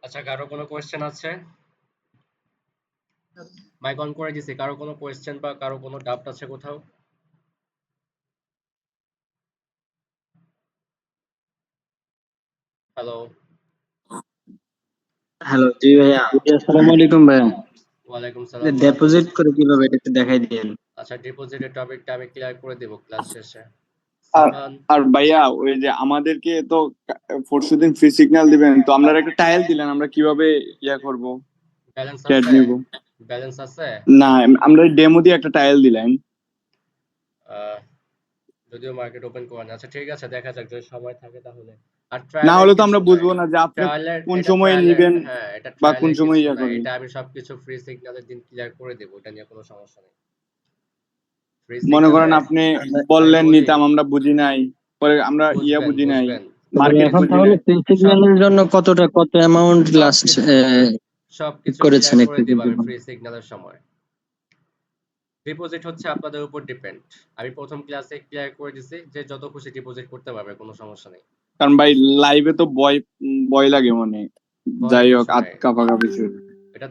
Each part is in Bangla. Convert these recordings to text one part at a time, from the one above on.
আচ্ছা, কারো কোনো কোয়েশ্চেন আছে? মাইক অন করে দিছি। কারো কোনো কোয়েশ্চেন বা কারো কোনো ডাউট আছে কোথাও? হ্যালো। হ্যালো, জি ভাইয়া। জি, আসসালামু আলাইকুম ভাইয়া। ওয়ালাইকুম সালাম। ডিপোজিট করে কিভাবে এটা একটু দেখাই দিয়েন। আচ্ছা, ডিপোজিটের টপিকটা আমি ক্লিয়ার করে দেব ক্লাস শেষে। আর সালমান। আর ভাইয়া ওই যে আমাদেরকে তো পরশুদিন ফ্রি সিগন্যাল দিবেন, তো আপনারা একটা টাইল দিলেন, আমরা কিভাবে করব, ব্যালেন্স ক্যাট আছে? নিব? ব্যালেন্স আছে? না, আমরা ডেমো দিয়ে একটা টাইল দিলেন। আহ, যদিও মার্কেট ওপেন করে না। আচ্ছা ঠিক আছে, দেখা যাক যদি সময় থাকে তাহলে। আর না ট্রায়ালের হলে তো কিছু আমরা নাই। বুঝবো না যে আপনি ট্রায়ালের কোন এটা সময়ে ট্রায়ালের নিবেন হ্যাঁ, এটা বা কোন ট্রায়ালের সময় কিছু নাই। করবেন। এটা আমি সবকিছু ফ্রি সিগন্যালের দিন ক্লিয়ার করে দেব। এটা নিয়ে কোনো সমস্যা নেই। ফ্রি মনে করেন সিগন্যালে আপনি আমি বললেন বলি, নিতাম, আমরা বুঝি নাই, পরে আমরা বুঝবেন বুঝি নাই, বুঝবেন মার্কেট এখন বুঝি তাহলে নাই। ফ্রি সব সিগন্যালের জন্য কত অ্যামাউন্ট লাস্ট সবকিছু সবকিছু ক্লিয়ার করেছেন করে একটু দিব যদি আমি বলেন। ফ্রি সিগন্যালের সময়। ডিপোজিট হচ্ছে আপনাদের উপর ডিপেন্ড। আমি প্রথম ক্লাসে ক্লিয়ার করে দিছি যে যত খুশি ডিপোজিট করতে পারবে, কোনো সমস্যা নেই। কারণ ভাই লাইভে তো ভয় ভয় লাগে মনে। ভয়ের যাই হোক, কিছু নাই। আটকা পাকা কিছু। এটা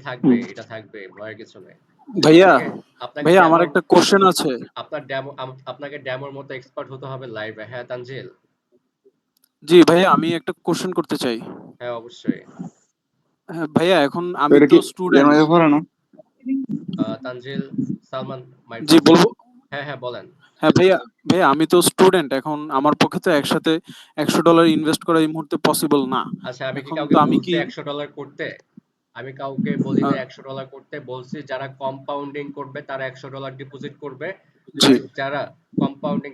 থাকবে ভয়ের কিছু নেই। ভাইয়া আপনাকে আপনাকে ভাইয়া আমার ডেমোর একটা কোশ্চেন আছে। আপনাকে ডেমোর মতো এক্সপার্ট হতে হবে লাইভে। হ্যাঁ তানজিল। জি ভাইয়া, আমি একটা কোশ্চেন করতে চাই। হ্যাঁ অবশ্যই। হ্যাঁ, ভাইয়া এখন তো আমি এটা তো কি এর স্টুডেন্ট। মধ্যে পড়ে না? তানজিল, সালমান, মাইক জি অন। বলবো। হ্যাঁ হ্যাঁ বলেন। হ্যাঁ ভাইয়া, ভাইয়া আমি তো স্টুডেন্ট, এখন আমার পক্ষে তো একসাথে $100 ইনভেস্ট করা এই মুহূর্তে পসিবল না। আচ্ছা, আমি কি এখন কাউকে তো আমি বলছি কি $100 করতে? আমি কাউকে বলি না আহ, $100 করতে। বলছি যারা কম্পাউন্ডিং করবে তারা $100 ডিপোজিট করবে। জি আর যারা কম্পাউন্ডিং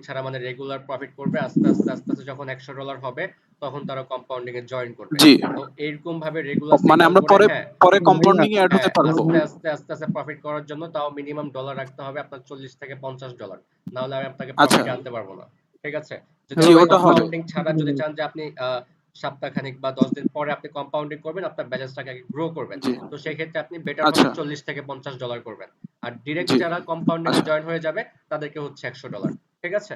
ছাড়া মানে রেগুলার প্রফিট করবে, আস্তে আস্তে আস্তে আস্তে যখন $100 হবে তখন তারা কম্পাউন্ডিং এ জয়েন করবে। জি তো এইরকম ভাবে রেগুলার মানে সিগন্যাল আমরা করে, পরে হ্যাঁ পরে ভাইয়া কম্পাউন্ডিং এ অ্যাড হতে হ্যাঁ, পারবো। আস্তে আস্তে আস্তে আস্তে প্রফিট করার জন্য তাও মিনিমাম ডলার রাখতে হবে আপনার $40 থেকে $50। না হলে আমি আপনাকে আচ্ছা, প্রফিটে আনতে পারবো না। ঠিক আছে? যদি হ্যালো জি আপনি ভাই, ওটা হবে। কম্পাউন্ডিং ছাড়া যদি চান যে আপনি সপ্তাহখানেক বা 10 দিন পরে আপনি কম্পাউন্ডিং করবেন, আপনার ব্যালেন্সটাকে আগে গ্রো করবেন, জি তো সেই ক্ষেত্রে আপনি বেটার হবে আচ্ছা, $40 থেকে $50 করবেন। আর ডিরেক্ট জি যারা কম্পাউন্ডিং এ আচ্ছা, জয়েন হয়ে যাবে তাদেরকে হচ্ছে $100। ঠিক আছে?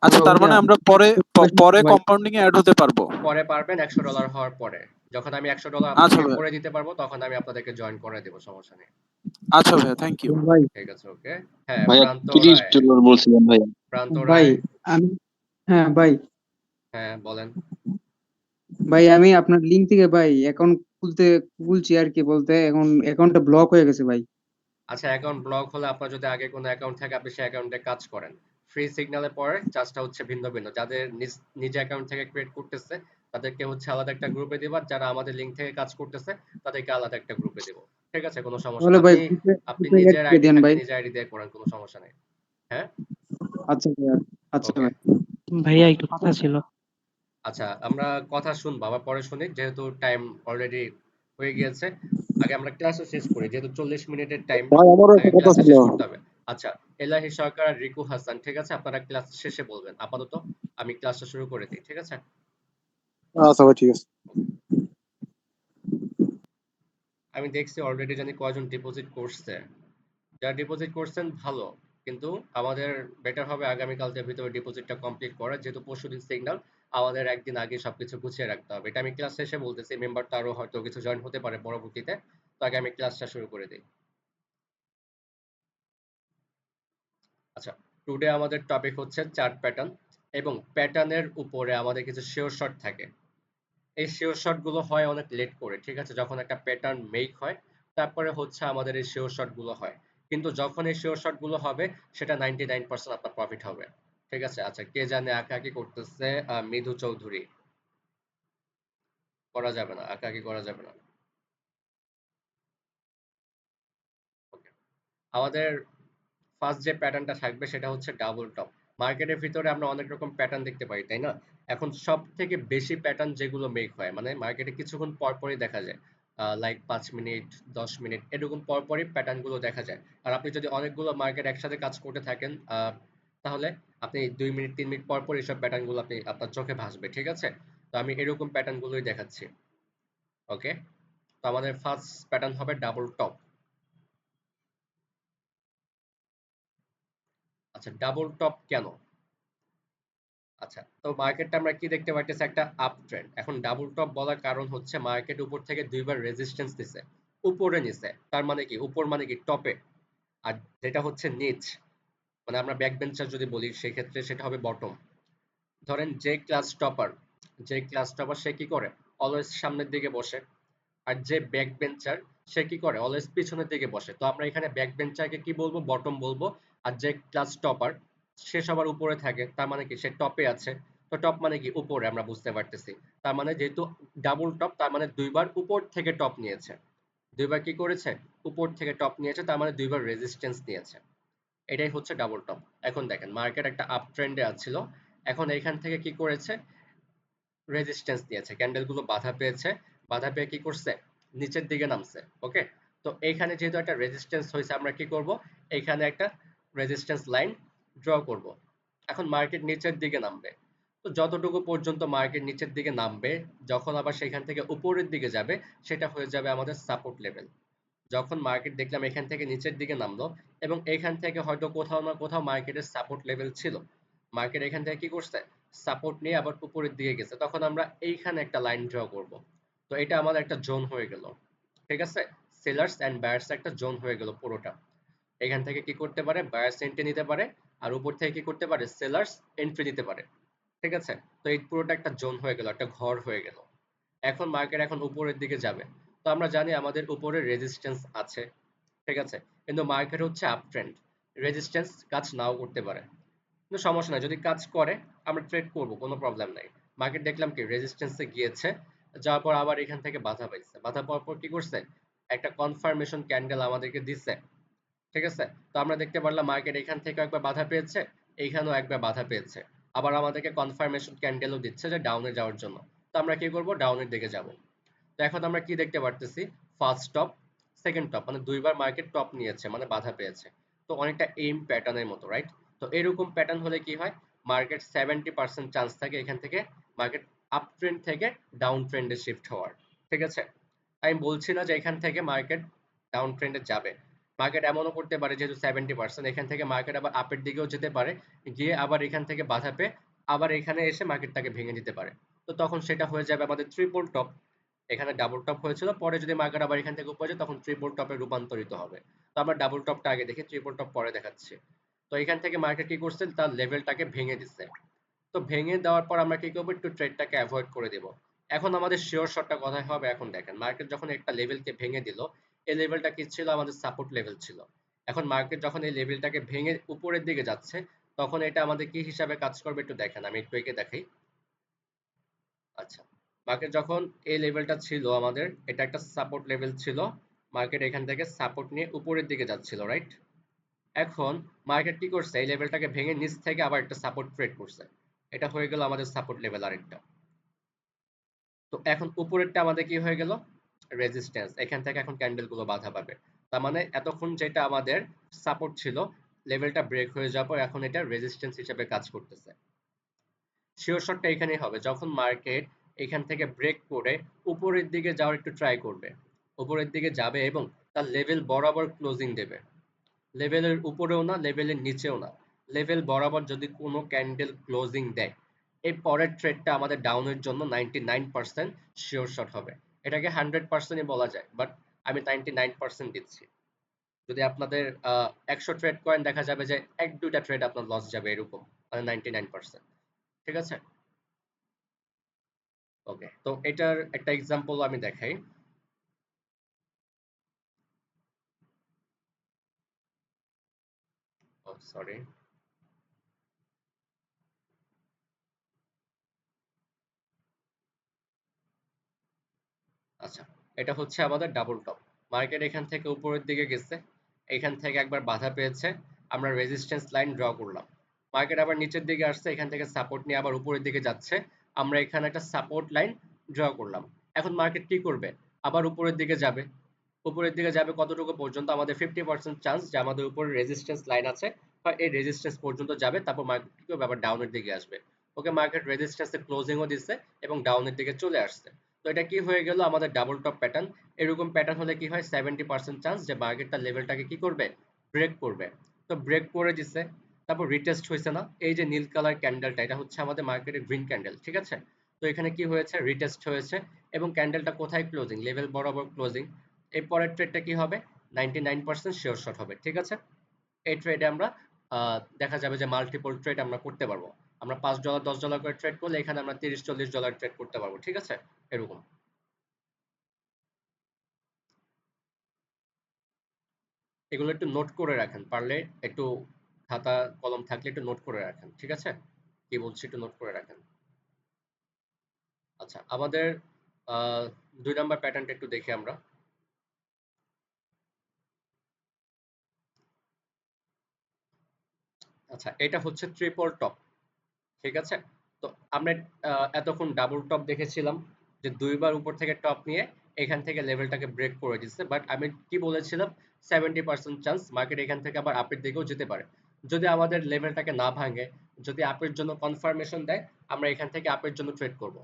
আচ্ছা হ্যালো তার ভাইয়া, মানে আমরা পরে ভাই। কম্পাউন্ডিং এ অ্যাড হতে পারবো। পরে পারবেন $100 হওয়ার পরে। যখন আমি $100 আচ্ছা আপনাকে ভাইয়া, করে দিতে পারবো তখন আমি আপনাদেরকে জয়েন করে দেব, সমস্যা নেই। আচ্ছা ভাইয়া, থ্যাংক ইউ। ভাই, ঠিক আছে, ওকে। হ্যাঁ, ভাইয়া প্রান্ত 30 রায়। ডলার বলছিলেন ভাইয়া। প্রান্ত ভাই রায়। আমি হ্যাঁ ভাই হ্যাঁ বলেন। ভাই আমি আপনার লিঙ্ক থেকে ভাই অ্যাকাউন্ট খুলছি আর কি, বলতে এখন অ্যাকাউন্টটা ব্লক হয়ে গেছে ভাই। আচ্ছা, অ্যাকাউন্ট ব্লক হলে আপনার যদি আগে কোনো অ্যাকাউন্ট থাকে আপনি সেই অ্যাকাউন্টে কাজ করেন। ফ্রি সিগন্যালে পরে চার্জটা হচ্ছে ভিন্ন ভিন্ন। যাদের নিজ অ্যাকাউন্ট থেকে ক্রিয়েট করতেছে তাদেরকে হচ্ছে আলাদা একটা গ্রুপে দিব, আর যারা আমাদের লিংক থেকে কাজ করতেছে তাদেরকে আলাদা একটা গ্রুপে দিব। ঠিক আছে, কোনো সমস্যা তাহলে না। ভাই আপনি গ্রুপে আপনি গ্রুপে অ্যাড নিজের করে আইডি দেন থাকলে ভাই। নিজের আইডি দিয়ে করেন, কোনো সমস্যা নেই। হ্যাঁ, আচ্ছা ভাই, আচ্ছা ওকে। ভাই। ভাইয়া একটু কথা ছিল। আচ্ছা, আমরা কথা শুনবো আবার পরে শুনি, যেহেতু টাইম অলরেডি হয়ে গিয়েছে। আগে আমরা ক্লাসটা শেষ করি, যেহেতু 40 মিনিটের টাইম। ভাই আমারও আগে একটা কথা ক্লাসটা ছিল। শেষ করতে হবে। আচ্ছা, এলাহি সরকার আর রিকু হাসান, ঠিক আছে, আপনারা ক্লাস শেষে বলবেন আপাতত। আমি ক্লাসটা শুরু করে দিই, ঠিক আছে? আচ্ছা ভাই, ঠিক আছে। আমি দেখছি অলরেডি জানি কয়জন ডিপোজিট করছে। যারা ডিপোজিট করছেন ভালো, কিন্তু আমাদের বেটার হবে আগামীকালকের ভিতরে ডিপোজিটটা কমপ্লিট করা, যেহেতু পরশুদিন সিগন্যাল। আমাদের একদিন আগে সবকিছু গুছিয়ে রাখতে হবে। এটা আমি ক্লাস শেষে বলতেছি, মেম্বার তো আরো হয়তো কিছু জয়েন হতে পারে পরবর্তীতে। তো আগে আমি ক্লাসটা শুরু করে দিই। আচ্ছা, টুডে আমাদের টপিক হচ্ছে চার্ট প্যাটার্ন, এবং প্যাটার্নের উপরে আমাদের কিছু শিওর শর্ট থাকে। এই শিওর শর্ট গুলো হয় অনেক লেট করে, ঠিক আছে, যখন একটা প্যাটার্ন মেক হয় তারপরে হচ্ছে আমাদের এই শিওর শর্ট গুলো হয়। কিন্তু যখন এই শিওর শর্ট গুলো হবে সেটা 99% আপনার প্রফিট হবে। ঠিক আছে? আচ্ছা, কে জানে আঁকাআঁকি করতেছে? মৃদু চৌধুরী। করা যাবে না, আঁকাআঁকি করা যাবে না। ওকে, আমাদের ফার্স্ট যে প্যাটার্নটা থাকবে সেটা হচ্ছে ডাবল টপ। মার্কেটের ভিতরে আমরা অনেক রকম প্যাটার্ন দেখতে পাই, তাই না? এখন সব থেকে বেশি প্যাটার্ন যেগুলো মেক হয়, মানে মার্কেটে কিছুক্ষণ পরপরই দেখা যায়, লাইক 5 মিনিট 10 মিনিট এরকম পরপরই প্যাটার্ন গুলো দেখা যায়। আর আপনি যদি অনেকগুলো মার্কেট একসাথে কাজ করতে থাকেন, তাহলে আপনি 2 মিনিট 3 মিনিট পরপর এইসব প্যাটার্ন গুলো আপনার চোখে ভাসবে। ঠিক আছে? তো আমি এরকম প্যাটার্ন গুলোই দেখাচ্ছি। ওকে, তো আমাদের ফার্স্ট প্যাটার্ন হবে ডাবল টপ। আচ্ছা, ডাবল টপ কেন? আচ্ছা, তো মার্কেটটা আমরা কি দেখতে পাইতেছি, একটা আপ ট্রেন্ড। এখন ডাবল টপ বলার কারণ হচ্ছে মার্কেট উপর থেকে দুইবার রেজিস্ট্যান্স দিছে, উপরে নিছে, তার মানে কি উপর মানে কি টপে, আর যেটা হচ্ছে নিচ মানে আমরা ব্যাক বেঞ্চার যদি বলি সেক্ষেত্রে সেটা হবে বটম। ধরেন যে ক্লাস টপার সে কি করে, অলওয়েজ সামনের দিকে বসে, আর যে ব্যাক বেঞ্চার সে কি করে, অলওয়েজ পিছনের দিকে বসে। তো আমরা এখানে ব্যাক বেঞ্চারকে কি বলবো, বটম বলবো। আর যে ক্লাস টপার সে সবার উপরে থাকে, তার মানে কি সে টপে আছে। তো টপ মানে কি উপরে, আমরা বুঝতে পারতেছি। তার মানে যেহেতু ডাবল টপ, তার মানে দুইবার উপর থেকে টপ নিয়েছে, দুইবার কি করেছে, উপর থেকে টপ নিয়েছে, তার মানে দুইবার রেজিস্ট্যান্স নিয়েছে। এটাই হচ্ছে ডাবল টপ। এখন দেখেন মার্কেট একটা আপ ট্রেন্ডে আছিল, এখন এখান থেকে কি করেছে, রেজিস্ট্যান্স দিয়েছে, ক্যান্ডেল গুলো বাধা পেয়েছে, বাধা পেয়ে কি করছে, নিচের দিকে নামছে। ওকে, তো এইখানে যেহেতু একটা রেজিস্ট্যান্স হয়েছে, আমরা কি করব, এইখানে একটা রেজিস্ট্যান্স লাইন ড্র করব। এখন মার্কেট নিচের দিকে নামবে, তো যতটুকু পর্যন্ত মার্কেট নিচের দিকে নামবে, যখন আবার সেখান থেকে উপরের দিকে যাবে, সেটা হয়ে যাবে আমাদের সাপোর্ট লেভেল। যখন মার্কেট দেখলাম এখান থেকে নিচের দিকে নামলো, এবং এখান থেকে হয়তো কোথাও না কোথাও মার্কেটের সাপোর্ট লেভেল ছিল, মার্কেট এখান থেকে কি করছে, সাপোর্ট নিয়ে আবার উপরের দিকে গেছে, তখন আমরা এইখানে একটা লাইন ড্র করব। তো এটা আমাদের একটা জোন হয়ে গেল, ঠিক আছে, সেলার্স এন্ড বায়ার্স একটা জোন হয়ে গেল পুরোটা। এখান থেকে কি করতে পারে, বায়ার্স এন্ট্রি নিতে পারে, আর উপর থেকে কি করতে পারে, সেলার্স এন্ট্রি নিতে পারে। ঠিক আছে, তো এই পুরোটা একটা জোন হয়ে গেল, একটা ঘর হয়ে গেল। এখন মার্কেট এখন উপরের দিকে যাবে, তো আমরা জানি আমাদের উপরে রেজিস্ট্যান্স আছে, ঠিক আছে, কিন্তু মার্কেট হচ্ছে আপ ট্রেন্ড, রেজিস্ট্যান্স কাজ নাও করতে পারে, কিন্তু সমস্যা নাই, যদি কাজ করে আমরা ট্রেড করব, কোনো প্রবলেম নাই। মার্কেট দেখলাম কি রেজিস্ট্যান্সে গিয়েছে, যাওয়ার পর আবার এখান থেকে বাধা পাইছে, বাধা পাওয়ার পর কি করছে, একটা কনফার্মেশন ক্যান্ডেল আমাদেরকে দিচ্ছে, ঠিক আছে। তো আমরা দেখতে পারলাম মার্কেট এখান থেকে একবার বাধা পেয়েছে, এইখানেও একবার বাধা পেয়েছে, আবার আমাদেরকে কনফার্মেশন ক্যান্ডেলও দিচ্ছে যে ডাউনে যাওয়ার জন্য। তো আমরা কি করব, ডাউনের দিকে যাব। তো এখন আমরা কি দেখতে পারতেছি, ফার্স্ট টপ, সেকেন্ড টপ, মানে দুইবার মার্কেট টপ নিয়েছে, মানে বাধা পেয়েছে। তো অনেকটা এইম প্যাটার্নের মতো, রাইট। তো এরকম প্যাটার্ন হলে কি হয়, মার্কেট 70% চান্স থাকে এখান থেকে মার্কেট আপ ট্রেন্ড থেকে ডাউন ট্রেন্ডে শিফট হওয়ার, ঠিক আছে। আমি বলছি না যে এখান থেকে মার্কেট ডাউন ট্রেন্ডে যাবে, মার্কেট এমনও করতে পারে, যেহেতু 70% এখান থেকে মার্কেট আবার আপের দিকেও যেতে পারে, গিয়ে আবার এখান থেকে বাধা পেয়ে আবার এখানে এসে মার্কেটটাকে ভেঙে দিতে পারে। তো তখন সেটা হয়ে যাবে আমাদের ট্রিপল টপ। এখানে ডাবল টপ হয়েছিল, পরে যদি মার্কেট আবার এখান থেকে উপরে যায় তখন ট্রিপল টপে রূপান্তরিত হবে। তো আমরা ডাবল টপটা আগে দেখি, ট্রিপল টপ পরে দেখাচ্ছি। তো এখান থেকে মার্কেট কি করছে, তার লেভেলটাকে ভেঙে দিচ্ছে। তো ভেঙে দেওয়ার পর আমরা কি করবো, একটু ট্রেডটাকে অ্যাভয়েড করে দেব। এখন আমাদের শিওর শটটা কোথায় হবে, এখন দেখেন মার্কেট যখন একটা লেভেলকে ভেঙে দিল, এই লেভেলটা কি ছিল, আমাদের সাপোর্ট লেভেল ছিল। এখন মার্কেট যখন এই লেভেলটাকে ভেঙে উপরের দিকে যাচ্ছে, তখন এটা আমাদের কি হিসাবে কাজ করবে একটু দেখেন, আমি একটু এঁকে দেখাই। আচ্ছা, মার্কেট যখন এই লেভেলটা ছিল আমাদের, এটা একটা সাপোর্ট লেভেল ছিল, মার্কেট এখান থেকে সাপোর্ট নিয়ে উপরের দিকে যাচ্ছিল, রাইট। এখন মার্কেট কি করছে, এই লেভেলটাকে ভেঙে নিচ থেকে আবার একটা সাপোর্ট ট্রেড করছে, এটা হয়ে গেল আমাদের সাপোর্ট লেভেল আরেকটা। তো এখন উপরেরটা আমাদের কি হয়ে গেল, রেজিস্ট্যান্স, এখান থেকে এখন ক্যান্ডেল গুলো বাধা পাবে। তার মানে এতক্ষণ যেটা আমাদের সাপোর্ট ছিল, লেভেলটা ব্রেক হয়ে যাওয়ার পর এখন এটা রেজিস্ট্যান্স হিসেবে কাজ করতেছে। শিওর শটটা এখানেই হবে যখন মার্কেট এখান থেকে ব্রেক করে উপরের দিকে যাওয়ার একটু ট্রাই করবে, উপরের দিকে যাবে এবং তার লেভেল বরাবর ক্লোজিং দেবে, লেভেলের উপরেও না লেভেলের নিচেও না, লেভেল বরাবর যদি কোনো ক্যান্ডেল ক্লোজিং দেয়, এই পরের ট্রেডটা আমাদের ডাউনের জন্য 99% শিওর শট হবে। এটাকে 100%ই বলা যায়, বাট আমি 99% দিচ্ছি। যদি আপনাদের 100 ট্রেড করেন, দেখা যাবে যে 1-2টা ট্রেড আপনার লস যাবে, এরকম মানে 99%। ঠিক আছে, ওকে, তো এটার একটা এক্সাম্পল আমি দেখাই। সরি, আচ্ছা, এটা হচ্ছে আমাদের ডাবল টপ। মার্কেট এখান থেকে উপরের দিকে গেছে, এখান থেকে একবার বাধা পেয়েছে, আমরা রেজিস্ট্যান্স লাইন ড্র করলাম। মার্কেট আবার নিচের দিকে আসছে, এখান থেকে সাপোর্ট নিয়ে আবার উপরের দিকে যাচ্ছে, আমরা এখানে একটা সাপোর্ট লাইন ড্র করলাম। এখন মার্কেট কি করবে, আবার উপরের দিকে যাবে। উপরের দিকে যাবে কতটুকু পর্যন্ত, আমাদের 50% চান্স যে আমাদের উপরে রেজিস্ট্যান্স লাইন আছে, বা এই রেজিস্ট্যান্স পর্যন্ত যাবে, তারপর মার্কেট কি করবে, আবার ডাউনের দিকে আসবে। ওকে, মার্কেট রেজিস্ট্যান্সে ক্লোজিংও দিচ্ছে এবং ডাউনের দিকে চলে আসছে। তো এটা কি হয়ে গেল, আমাদের ডাবল টপ প্যাটার্ন। এরকম প্যাটার্ন হলে কি হয়, 70% চান্স যে মার্কেটটা লেভেলটাকে কি করবে, ব্রেক করবে। তো ব্রেক করে দিচ্ছে, তারপর রিটেস্ট হয়েছে না, এই যে নীল কালার ক্যান্ডেলটা এটা হচ্ছে আমাদের মার্কেটের গ্রিন ক্যান্ডেল, ঠিক আছে। তো এখানে কি হয়েছে, রিটেস্ট হয়েছে এবং ক্যান্ডেলটা কোথায় ক্লোজিং, লেভেল বরাবর ক্লোজিং। এর পরের ট্রেডটা কি হবে, 99% শিওর শট হবে, ঠিক আছে। এই ট্রেডে আমরা দেখা যাবে যে মাল্টিপল ট্রেড আমরা করতে পারবো। আমরা $5 $10 করে ট্রেড করলে এখানে আমরা $30-40 ট্রেড করতে পারবো, ঠিক আছে, এরকম। এগুলো একটু নোট করে রাখেন, পারলে একটু খাতা কলম থাকলে একটু নোট করে রাখেন, ঠিক আছে, কি বলছি একটু নোট করে রাখেন। আচ্ছা, আমাদের 2 নাম্বার প্যাটার্নটা একটু দেখি আমরা। আচ্ছা, এটা হচ্ছে ট্রিপল টপ, ঠিক আছে। তো আমরা এতক্ষণ ডাবল টপ দেখেছিলাম, যে দুইবার উপর থেকে টপ নিয়ে এখান থেকে লেভেলটাকে ব্রেক করে দিচ্ছে, বাট আমি কি বলেছিলাম, 70% চান্স মার্কেট এখান থেকে আবার আপের দিকেও যেতে পারে। যদি আমাদের লেভেলটাকে না ভাঙে, যদি আপের জন্য কনফার্মেশন দেয়, আমরা এখান থেকে আপের জন্য ট্রেড করব।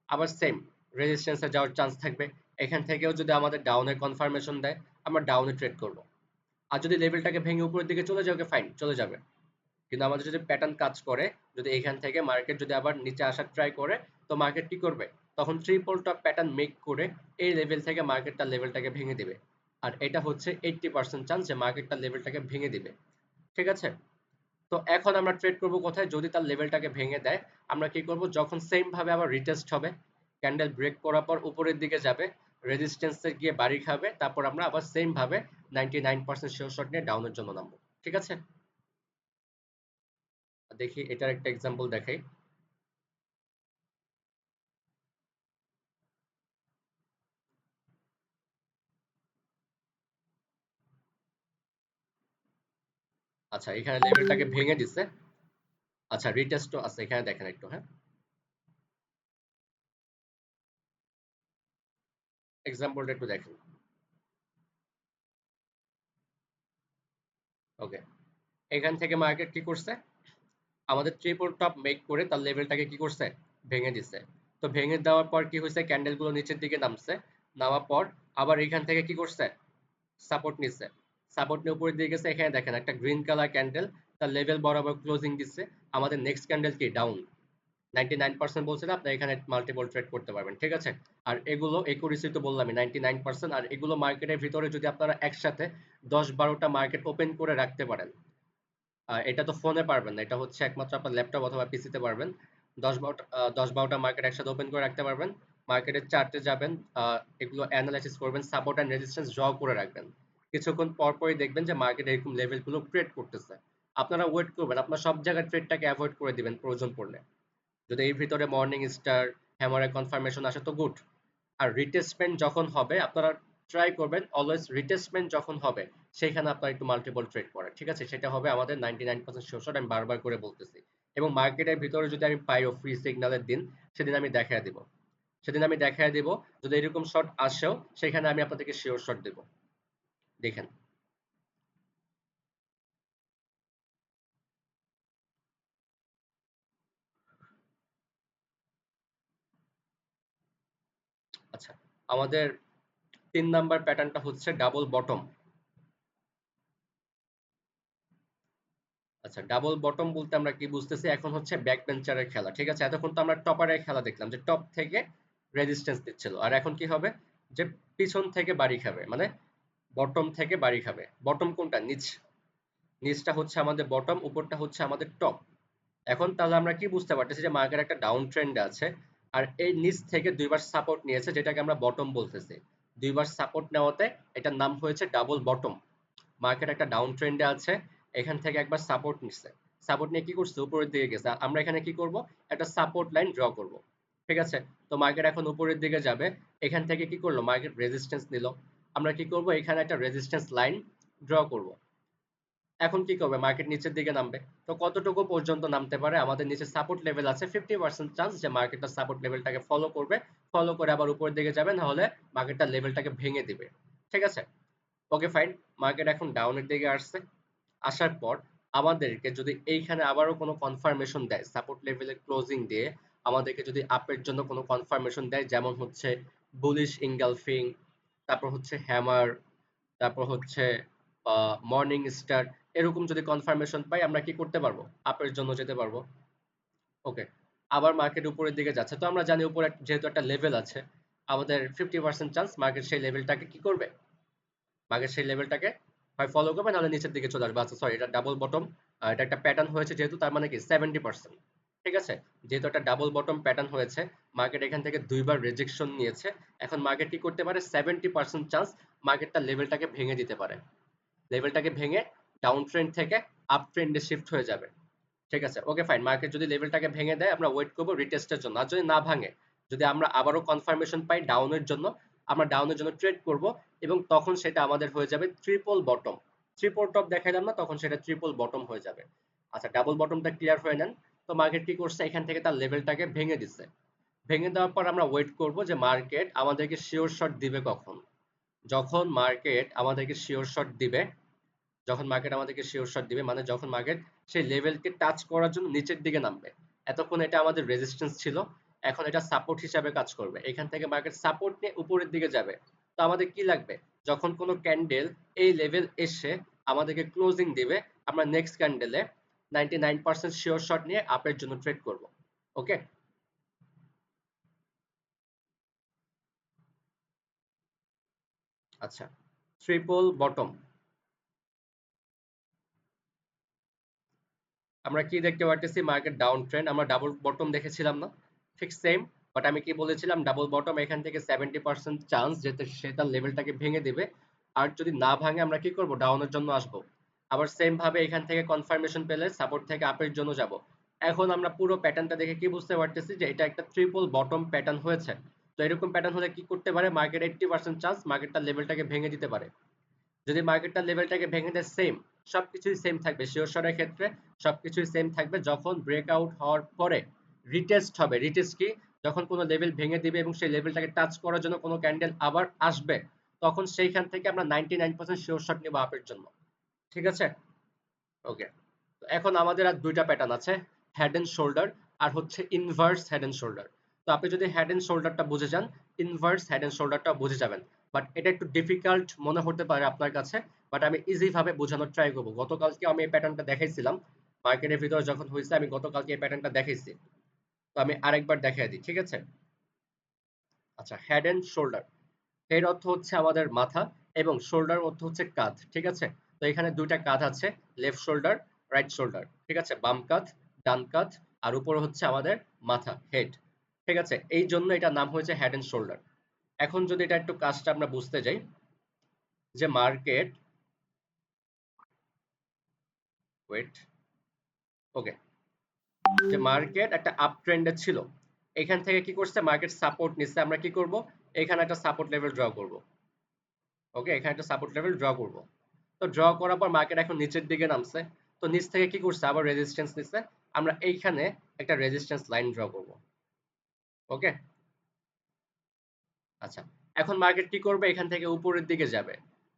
আবার সেম রেজিস্ট্যান্সে যাওয়ার চান্স থাকবে, এখান থেকেও যদি আমাদের ডাউনের কনফার্মেশন দেয়, আমরা ডাউনে ট্রেড করব। আর যদি লেভেলটাকে ভেঙে উপরের দিকে চলে যায়, ওকে ফাইন, চলে যাবে। কিন্তু আমাদের যদি প্যাটার্ন কাজ করে, যদি এখান থেকে মার্কেট যদি আবার নিচে আসার ট্রাই করে, তো মার্কেট কি করবে, তখন ট্রিপল টপ প্যাটার্ন মেক করে এই লেভেল থেকে মার্কেটটা লেভেলটাকে ভেঙে দিবে। আর এটা হচ্ছে 80% চান্স যে মার্কেটটা লেভেলটাকে ভেঙে দিবে, ঠিক আছে। তো এখন আমরা ট্রেড করব কোথায়, যদি তার লেভেলটাকে ভেঙে দেয়, আমরা কি করব, যখন সেম ভাবে আবার রিটেস্ট হবে, ক্যান্ডেল ব্রেক করার পর উপরের দিকে যাবে, রেজিস্ট্যান্সে গিয়ে বাড়ি খাবে, তারপর আমরা আবার সেম ভাবে 99% শিওর শট নিয়ে ডাউনের জন্য নামবো, ঠিক আছে। দেখি এটার একটা এক্সাম্পল দেখাই। আচ্ছা, এখানে লেভেলটাকে ভেঙে দিছে। আচ্ছা, রিটেস্টও আছে এখানে, দেখেন একটু, হ্যাঁ, এক্সাম্পলটা একটু দেখেন। ওকে, এখান থেকে মার্কেট কি করছে, আমাদের ট্রিপল টপ মেক করে তার লেভেলটাকে কি করছে, ভেঙে দিছে। তো ভেঙে দেওয়ার পর কি হয়েছে, ক্যান্ডেলগুলো নিচের দিকে নামছে, নামার পর আবার এখান থেকে কি করছে, সাপোর্ট নিচ্ছে, সাপোর্ট নিয়ে উপরের দিকে গেছে। এখানে দেখেন একটা গ্রিন কালার ক্যান্ডেল তার লেভেল বরাবর ক্লোজিং দিচ্ছে। আমাদের নেক্সট ক্যান্ডেল কি, ডাউন। 99% বলছে না, আপনি এখানে মাল্টিপল ট্রেড করতে পারবেন, ঠিক আছে। আর এগুলো একুরেসি তো বললামই 99%। আর এগুলো মার্কেটের ভিতরে যদি আপনারা একসাথে 10-12টা মার্কেট ওপেন করে রাখতে পারেন, এটা তো ফোনে পারবেন না, এটা হচ্ছে একমাত্র আপনার ল্যাপটপ অথবা পিসিতে পারবেন। 10-12টা মার্কেট একসাথে ওপেন করে রাখতে পারবেন, মার্কেটের চার্টে যাবেন, এগুলো অ্যানালাইসিস করবেন, সাপোর্ট অ্যান্ড রেজিস্ট্যান্স ড্র করে রাখবেন। কিছুক্ষণ পরপরই দেখবেন যে মার্কেট এরকম লেভেলগুলো ক্রিয়েট করতেছে, আপনারা ওয়েট করবেন, আপনার সব জায়গায় ট্রেডটাকে অ্যাভয়েড করে দিবেন প্রয়োজন পড়লে। যদি এর ভিতরে মর্নিং স্টার, হ্যামারের কনফার্মেশন আসে তো গুড। আর রিটেস্টমেন্ট যখন হবে, আপনারা ট্রাই করবেন অলওয়েজ রিটেস্টমেন্ট যখন হবে সেখানে আপনারা একটু মাল্টিপল ট্রেড করেন, ঠিক আছে। সেটা হবে আমাদের 99% শিওর শট, আমি বারবার করে বলতেছি। এবং মার্কেটের ভিতরে যদি আমি পাই ও ফ্রি সিগন্যালের দিন, সেদিন আমি দেখায় দিব, যদি এরকম শট আসেও সেখানে আমি আপনাদেরকে শিওর শট দেব, দেখেন। আচ্ছা, আমাদের 3 নাম্বার প্যাটার্নটা হচ্ছে ডাবল বটম। আচ্ছা, ডাবল বটম বলতে আমরা কি বুঝতেছি, এখন হচ্ছে ব্যাক বেঞ্চারের খেলা, ঠিক আছে। এতক্ষণ তো আমরা টপারের খেলা দেখলাম, যে টপ থেকে রেজিস্ট্যান্স দিচ্ছিল। আর এখন কি হবে, যে পিছন থেকে বাড়ি খাবে, মানে বটম থেকে বাড়ি খাবে। বটম কোনটা, নিচটা হচ্ছে আমাদের বটম, উপরটা হচ্ছে আমাদের টপ। এখন তাহলে আমরা কি বুঝতে পারতেছি, যে মার্কেট একটা ডাউন ট্রেন্ড আছে, আর এই নিচ থেকে দুইবার সাপোর্ট নিয়েছে, যেটাকে আমরা বটম বলতেছি। দুইবার সাপোর্ট নেওয়াতে এটার নাম হয়েছে ডাবল বটম। মার্কেট একটা ডাউন ট্রেন্ডে আছে, এখান থেকে একবার সাপোর্ট নিচ্ছে, সাপোর্ট নিয়ে কি করছে, উপরের দিকে গেছে। আমরা এখানে কি করব, একটা সাপোর্ট লাইন ড্র করব, ঠিক আছে। তো মার্কেট এখন উপরের দিকে যাবে, এখান থেকে কি করলো, মার্কেট রেজিস্ট্যান্স নিল। আমরা কি করব, এখানে একটা রেজিস্ট্যান্স লাইন ড্র করব। এখন কি করবে, মার্কেট নিচের দিকে নামবে। তো কতটুকু পর্যন্ত নামতে পারে, আমাদের নিচে সাপোর্ট লেভেল আছে, 50% চান্স যে মার্কেটটা সাপোর্ট লেভেলটাকে ফলো করবে, ফলো করে আবার উপরের দিকে যাবে, না হলে মার্কেটটা লেভেলটাকে ভেঙে দিবে, ঠিক আছে। ওকে ফাইন, মার্কেট এখন ডাউনের দিকে আসছে। আসার পর আমাদেরকে যদি এইখানে আবারও কোনো কনফার্মেশন দেয়, সাপোর্ট লেভেলের ক্লোজিং দিয়ে আমাদেরকে যদি আপের জন্য কোনো কনফার্মেশন দেয়, যেমন হচ্ছে বুলিশ ইনগালফিং, তারপর হচ্ছে হ্যামার, তারপর হচ্ছে মর্নিং স্টার, এরকম যদি কনফার্মেশন পাই আমরা কি করতে পারবো, আপের জন্য যেতে পারবো। ওকে, আবার মার্কেট উপরের দিকে যাচ্ছে, তো আমরা জানি উপরে যেহেতু একটা লেভেল আছে, আমাদের 50% চান্স মার্কেট সেই লেভেলটাকে কি করবে, মার্কেট সেই লেভেলটাকে হয় ফলো করবে নাহলে নিচের দিকে চলে আসবে। আচ্ছা সরি, এটা ডাবল বটম, এটা একটা প্যাটার্ন হয়েছে যেহেতু, তার মানে কি 70%, ঠিক আছে। যেহেতু একটা ডাবল বটম প্যাটার্ন হয়েছে, মার্কেট এখান থেকে দুইবার রিজেকশন নিয়েছে, এখন মার্কেট কি করতে পারে, 70% চান্স মার্কেটটা লেভেলটাকে ভেঙে দিতে পারে, লেভেলটাকে ভেঙে ডাউন ট্রেন্ড থেকে আপ ট্রেন্ডে শিফট হয়ে যাবে। ঠিক আছে, ওকে ফাইন, মার্কেট যদি লেভেলটাকে ভেঙে দেয় আমরা ওয়েট করবো রিটেস্টের জন্য, আর যদি না ভাঙে, যদি আমরা আবারও কনফার্মেশন পাই ডাউনের জন্য, আমরা ডাউনের জন্য ট্রেড করব, এবং তখন সেটা আমাদের হয়ে যাবে ট্রিপল বটম, ট্রিপল টপ দেখাইলাম না, তখন সেটা ট্রিপল বটম হয়ে যাবে। আচ্ছা, ডাবল বটমটা ক্লিয়ার হয়ে নেন। তো মার্কেট কি করছে, এখান থেকে তার লেভেলটাকে ভেঙে দিচ্ছে, ভেঙে দেওয়ার পর আমরা ওয়েট করব যে মার্কেট আমাদেরকে শিওর শট দিবে কখন, যখন মার্কেট আমাদেরকে শিওর শট দিবে, যখন মার্কেট আমাদেরকে শিওর শট দিবে মানে যখন মার্কেট সেই লেভেলকে টাচ করার জন্য নিচের দিকে নামবে। এতক্ষণ এটা আমাদের রেজিস্ট্যান্স ছিল, এখন এটা সাপোর্ট হিসাবে কাজ করবে, এখান থেকে মার্কেট সাপোর্ট নিয়ে উপরের দিকে যাবে। তো আমাদের কি লাগবে, যখন কোনো ক্যান্ডেল এই লেভেল এসে আমাদেরকে ক্লোজিং দিবে, আমরা নেক্সট ক্যান্ডেলে 99% শিওর শট নিয়ে আপের জন্য ট্রেড করব। ওকে, আচ্ছা, ট্রিপল বটম আমরা কি দেখতে পারতেছি, মার্কেট ডাউন ট্রেন্ড, আমরা ডাবল বটম দেখেছিলাম না, ঠিক সেম, বাট আমি কি বলেছিলাম, ডাবল বটম এখান থেকে 70% চান্স যেতে সে তার লেভেলটাকে ভেঙে দিবে, আর যদি না ভাঙে আমরা কি করব, ডাউনের জন্য আসব। আবার সেম ভাবে এখান থেকে কনফার্মেশন পেলে সাপোর্ট থেকে আপের জন্য যাব। এখন আমরা পুরো প্যাটার্নটা দেখে কি বুঝতে পারতেছি যে এটা একটা ট্রিপল বটম প্যাটার্ন হয়েছে। তো এরকম প্যাটার্ন হলে কি করতে পারে, মার্কেট 80% চান্স মার্কেটটা লেভেলটাকে ভেঙে দিতে পারে। যদি মার্কেটটা লেভেলটাকে ভেঙে দেয়, সেম, সবকিছুই সেম থাকবে, শিওর শটের ক্ষেত্রে সবকিছুই সেম থাকবে, যখন ব্রেকআউট হওয়ার পরে রিটেস্ট হবে। রিটেস্ট কি, যখন কোনো লেভেল ভেঙে দিবে এবং সেই লেভেলটাকে টাচ করার জন্য কোনো ক্যান্ডেল আবার আসবে, তখন সেইখান থেকে আমরা 99% শিওর শট নেব আপের জন্য। ঠিক আছে, ওকে। তো এখন আমাদের আর দুইটা প্যাটার্ন আছে, হেড এন্ড শোল্ডার আর হচ্ছে ইনভার্স হেড এন্ড শোল্ডার। তো আপনি যদি হেড এন্ড শোল্ডারটা বুঝে যান, ইনভার্স হেড এন্ড শোল্ডারটা বুঝে যাবেন, বাট এটা একটু ডিফিকাল্ট মনে হতে পারে আপনার কাছে, বাট আমি ইজি ভাবে বোঝানোর ট্রাই করবো। গতকালকে আমি এই প্যাটার্নটা দেখাইছিলাম মার্কেটের ভিতরে যখন হয়েছে, আমি গতকালকে এই প্যাটার্নটা দেখাইছি, তো আমি আরেকবার দেখাই দিই, ঠিক আছে। আচ্ছা, হেড এন্ড শোল্ডার, হেড অর্থ হচ্ছে আমাদের মাথা এবং শোল্ডার অর্থ হচ্ছে কাঁধ, ঠিক আছে। তো এখানে দুইটা কাঁধ আছে, লেফট শোল্ডার, রাইট শোল্ডার, ঠিক আছে, বাম কাঁধ, ডান কাঁধ, আর উপরে হচ্ছে আমাদের মাথা, হেড, ঠিক আছে। এই জন্য এটার নাম হয়েছে হেড এন্ড শোল্ডার। এখন যদি এটা একটু কাজটা আমরা বুঝতে যাই, যে মার্কেট, ওয়েট, ওকে, যে মার্কেট একটা আপ ট্রেন্ডে ছিল, এখান থেকে কি করছে, মার্কেট সাপোর্ট নিচ্ছে, আমরা কি করব, এখানে একটা সাপোর্ট লেভেল ড্র করব। ওকে, এখানে একটা সাপোর্ট লেভেল ড্র করব। তো ড্র করার পর মার্কেট এখন নিচের দিকে নামছে, তো নিচ থেকে কি করছে, আবার রেজিস্ট্যান্স নিচ্ছে, আমরা এইখানে একটা রেজিস্ট্যান্স লাইন ড্র করব। ওকে, আচ্ছা, এখন মার্কেট কি করবে, এখান থেকে উপরের দিকে যাবে।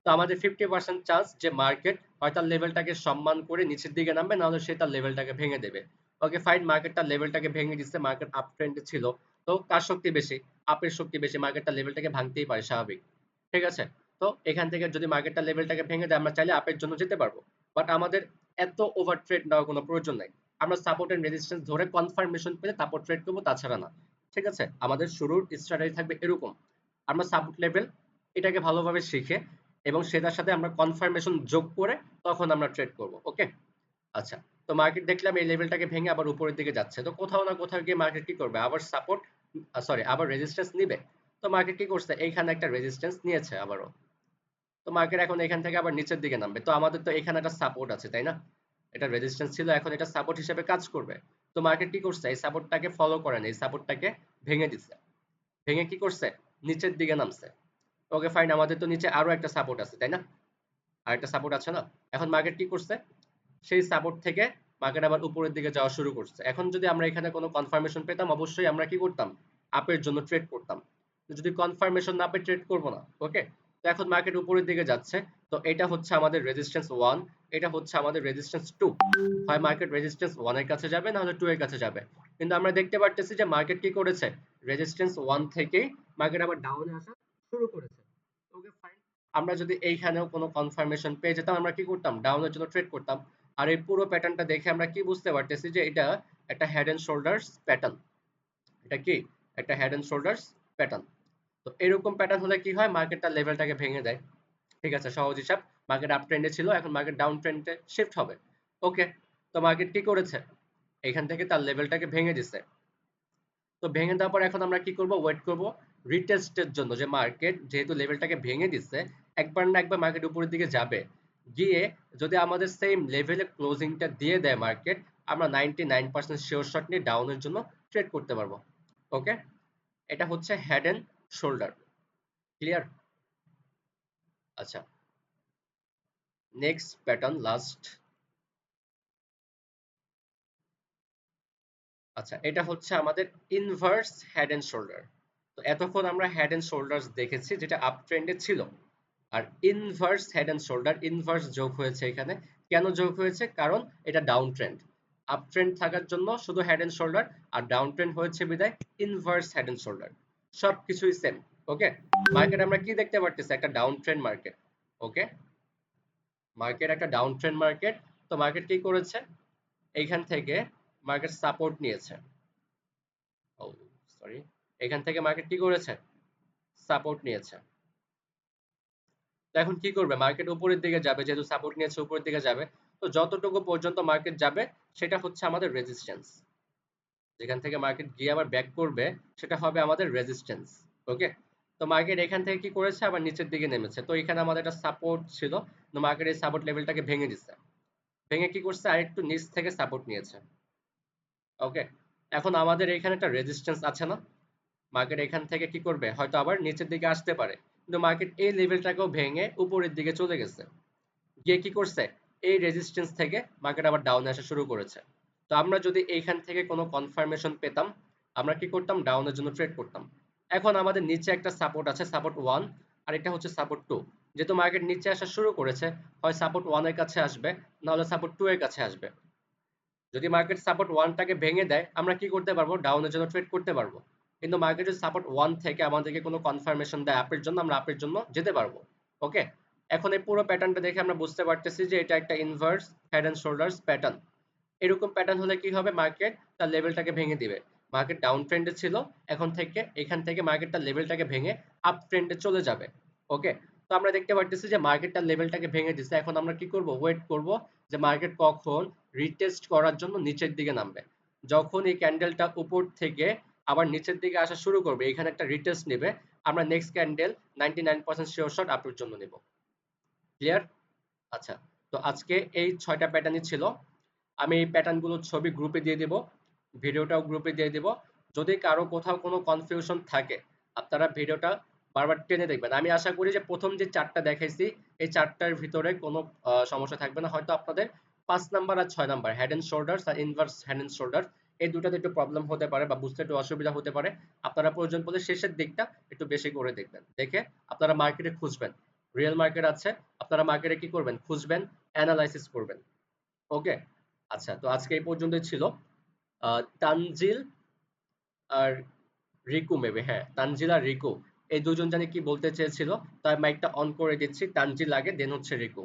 তো আমাদের 50% চান্স যে মার্কেট হয় তার লেভেলটাকে সম্মান করে নিচের দিকে নামবে, নাহলে সে তার লেভেলটাকে ভেঙে দেবে। ওকে ফাইন, মার্কেট তার লেভেলটাকে ভেঙে দিচ্ছে, মার্কেট আপ ট্রেন্ডে ছিল, তো কার শক্তি বেশি, আপের শক্তি বেশি, মার্কেট তার লেভেলটাকে ভাঙতেই পারে, স্বাভাবিক, ঠিক আছে। তো এখান থেকে যদি মার্কেটটা লেভেলটাকে ভেঙে দেয়, আমরা চাইলে আপের জন্য যেতে পারবো, বাট আমাদের এত ওভার ট্রেড নেওয়ার কোনো প্রয়োজন নাই। আমরা সাপোর্ট এন্ড রেজিস্ট্যান্স ধরে কনফার্মেশন পেলে তারপর ট্রেড করবো, তাছাড়া না, ঠিক আছে। আমাদের শুরুর স্ট্র্যাটেজি থাকবে এরকম, আমরা সাপোর্ট লেভেল এটাকে ভালোভাবে শিখে এবং সেটার সাথে আমরা কনফার্মেশন যোগ করে তখন আমরা ট্রেড করব। ওকে, আচ্ছা। তো মার্কেট দেখলাম এই লেভেলটাকে ভেঙে আবার উপরের দিকে যাচ্ছে, তো কোথাও না কোথাও গিয়ে মার্কেট কি করবে, আবার সাপোর্ট, সরি, আবার রেজিস্ট্যান্স নিবে। তো মার্কেট কি করছে, এইখানে একটা রেজিস্ট্যান্স নিয়েছে আবারও, তো মার্কেট এখন এখান থেকে আবার নিচের দিকে নামবে। তো আমাদের তো এখানে একটা সাপোর্ট আছে, তাই না, এটা রেজিস্ট্যান্স ছিল, এখন এটা সাপোর্ট হিসেবে কাজ করবে। তো মার্কেট কি করছে, এই সাপোর্টটাকে ফলো করে না, এই সাপোর্টটাকে ভেঙে দিচ্ছে, ভেঙে কি করছে, নিচের দিকে নামছে। ওকে ফাইন, আমাদের তো নিচে আরো একটা সাপোর্ট আছে, তাই না, আরেকটা সাপোর্ট আছে না। এখন মার্কেট কি করছে, সেই সাপোর্ট থেকে মার্কেট আবার উপরের দিকে যাওয়া শুরু করছে। এখন যদি আমরা এখানে কোনো কনফার্মেশন পেতাম, অবশ্যই আমরা কি করতাম, আপের জন্য ট্রেড করতাম। যদি কনফার্মেশন না পেয়ে ট্রেড করবো না। ওকে, তো এখন মার্কেট উপরের দিকে যাচ্ছে, তো এটা হচ্ছে আমাদের রেজিস্ট্যান্স 1, এটা হচ্ছে আমাদের রেজিস্ট্যান্স 2। হয় মার্কেট রেজিস্ট্যান্স 1 এর কাছে যাবে, নাহলে 2 এর কাছে যাবে। কিন্তু আমরা দেখতে পারতেছি যে মার্কেট কি করেছে, রেজিস্ট্যান্স 1 থেকে মার্কেট আবার ডাউনে আসা শুরু করেছে। ওকে ফাইন, আমরা যদি এইখানেও কোনো কনফার্মেশন পেয়ে যেতাম আমরা কি করতাম ডাউনের জন্য ট্রেড করতাম। আর এই পুরো প্যাটার্নটা দেখে আমরা কি বুঝতে পারতেছি যে এটা একটা হেড এন্ড শোল্ডার্স প্যাটার্ন। এটা কি একটা হেড এন্ড শোল্ডার্স প্যাটার্ন। তো এরকম প্যাটার্ন হলে কি হয় মার্কেটটা লেভেলটাকে ভেঙে দেয়। ঠিক আছে, সহজ হিসাব। মার্কেট আপ ট্রেন্ডে ছিল, এখন মার্কেট ডাউন ট্রেন্ডে শিফট হবে। ওকে, তো মার্কেট কি করেছে এখান থেকে তার লেভেলটাকে ভেঙে দিছে। তো ভেঙে দেওয়ার পর এখন আমরা কি করব ওয়েট করব রিটেস্টের জন্য, যে মার্কেট যেহেতু লেভেলটাকে ভেঙে দিচ্ছে একবার না একবার মার্কেট উপরের দিকে যাবে, গিয়ে যদি আমাদের সেম লেভেলে ক্লোজিংটা দিয়ে দেয় মার্কেট, আমরা 99% শিওর শট নিয়ে ডাউনের জন্য ট্রেড করতে পারবো। ওকে, এটা হচ্ছে হেড এন্ড শোল্ডার। ক্লিয়ার? আচ্ছা, নেক্সট প্যাটার্ন লাস্ট। আচ্ছা, এটা হচ্ছে আমাদের ইনভার্স হেড এন্ড শোল্ডার। তো এতক্ষণ আমরা হেড এন্ড শোল্ডার্স দেখেছি যেটা আপ ট্রেন্ডে ছিল, আর inverse head and shoulder inverse যোগ হয়েছে এখানে। কেন যোগ হয়েছে? কারণ এটা ডাউন ট্রেন্ড। আপ ট্রেন্ড থাকার জন্য শুধু হেড এন্ড শোল্ডার, আর ডাউন ট্রেন্ড হয়েছে বিদায় ইনভার্স হেড এন্ড শোল্ডার। সব কিছুই সেম। ওকে, মার্কেট আমরা কি দেখতে পারতেছি? একটা ডাউন ট্রেন্ড মার্কেট। ওকে, মার্কেট একটা ডাউন ট্রেন্ড মার্কেট। তো মার্কেট কি করেছে? এইখান থেকে মার্কেট সাপোর্ট নিয়েছে। ও সরি, এখান থেকে মার্কেট কি করেছে? সাপোর্ট নিয়েছে। তো এখন কি করবে? মার্কেট উপরের দিকে যাবে, যেহেতু সাপোর্ট নিয়েছে উপরের দিকে যাবে। তো যতটুকু পর্যন্ত মার্কেট যাবে সেটা হচ্ছে আমাদের রেজিস্ট্যান্স। যেখান থেকে মার্কেট গিয়ে আবার ব্যাক করবে সেটা হবে আমাদের রেজিস্ট্যান্স। ওকে, তো মার্কেট এখান থেকে কি করেছে? আবার নিচের দিকে নেমেছে। তো এখানে আমাদের একটা সাপোর্ট ছিল, তো মার্কেট এই সাপোর্ট লেভেলটাকে ভেঙে দিচ্ছে। ভেঙে কি করছে? আরেকটু নিচ থেকে সাপোর্ট নিয়েছে। ওকে, এখন আমাদের এখানে একটা রেজিস্ট্যান্স আছে না? মার্কেট এখান থেকে কি করবে? হয়তো আবার নিচের দিকে আসতে পারে, কিন্তু মার্কেট এই লেভেলটাকেও ভেঙে উপরের দিকে চলে গেছে। গিয়ে কি করছে? এই রেজিস্ট্যান্স থেকে মার্কেট আবার ডাউনে আসা শুরু করেছে। তো আমরা যদি এইখান থেকে কোনো কনফার্মেশন পেতাম আমরা কি করতাম? ডাউনের জন্য ট্রেড করতাম। এখন আমাদের নিচে একটা সাপোর্ট আছে, সাপোর্ট 1, আর এটা হচ্ছে সাপোর্ট 2। যেহেতু মার্কেট নিচে আসা শুরু করেছে, হয় সাপোর্ট 1 এর কাছে আসবে, নাহলে সাপোর্ট 2 এর কাছে আসবে। যদি মার্কেট সাপোর্ট 1 টাকে ভেঙে দেয় আমরা কি করতে পারবো? ডাউনের জন্য ট্রেড করতে পারবো। কিন্তু মার্কেট যদি সাপোর্ট 1 থেকে আমাদেরকে কোনো কনফার্মেশন দেয় আপের জন্য, আমরা আপের জন্য যেতে পারবো। ওকে, এখন এই পুরো প্যাটার্নটা দেখে আমরা বুঝতে পারতেছি যে এটা একটা inverse head and shoulders pattern. এরকম প্যাটার্ন হলে কি হবে? মার্কেট তার লেভেলটাকে ভেঙে দিবে। মার্কেট ডাউন ট্রেন্ডে ছিল, এখন থেকে এখান থেকে মার্কেট তার লেভেলটাকে ভেঙে আপ ট্রেন্ডে চলে যাবে। ওকে, তো আমরা দেখতে পারতেছি যে মার্কেট তার লেভেলটাকে ভেঙে দিছে। এখন আমরা কি করব? ওয়েট করব যে মার্কেট কখন রিটেস্ট করার জন্য নিচের দিকে নামবে। যখন এই ক্যান্ডেলটা উপর থেকে আবার নিচের দিকে আসা শুরু করবে, এখানে একটা রিটেস্ট নেবে, আমরা নেক্সট ক্যান্ডেল 99% শিওর শট আপের জন্য নেব। ক্লিয়ার? আচ্ছা, তো আজকে এই 6টা প্যাটার্নই ছিল। আমি এই প্যাটার্নগুলোর ছবি গ্রুপে দিয়ে দিব, ভিডিওটাও গ্রুপে দিয়ে দিব। যদি কারো কোথাও কোনো কনফিউশন থাকে আপনারা ভিডিওটা বারবার টেনে দেখবেন। আমি আশা করি যে প্রথম যে 4টা দেখাইছি এই 4টার ভিতরে কোনো সমস্যা থাকবে না। হয়তো আপনাদের 5 নাম্বার আর 6 নাম্বার হেড এন্ড শোল্ডার্স আর ইনভার্স হেড এন্ড শোল্ডার এই দুটাতে একটু প্রবলেম হতে পারে বা বুঝতে একটু অসুবিধা হতে পারে। আপনারা প্রয়োজন পড়লে শেষের দিকটা একটু বেশি করে দেখবেন, দেখে আপনারা মার্কেটে খুঁজবেন। রিয়েল মার্কেট আছে, আপনারা মার্কেটে কি করবেন? খুঁজবেন, অ্যানালাইসিস করবেন। ওকে, আচ্ছা, তো আজকে এই পর্যন্তই ছিল। তানজিল আর রিকু মেবি, হ্যাঁ তানজিল আর রিকু এই দুজন জানি কি বলতে চেয়েছিল, তাই মাইকটা অন করে দিচ্ছি। তানজিল আগে, দেন হচ্ছে রিকু।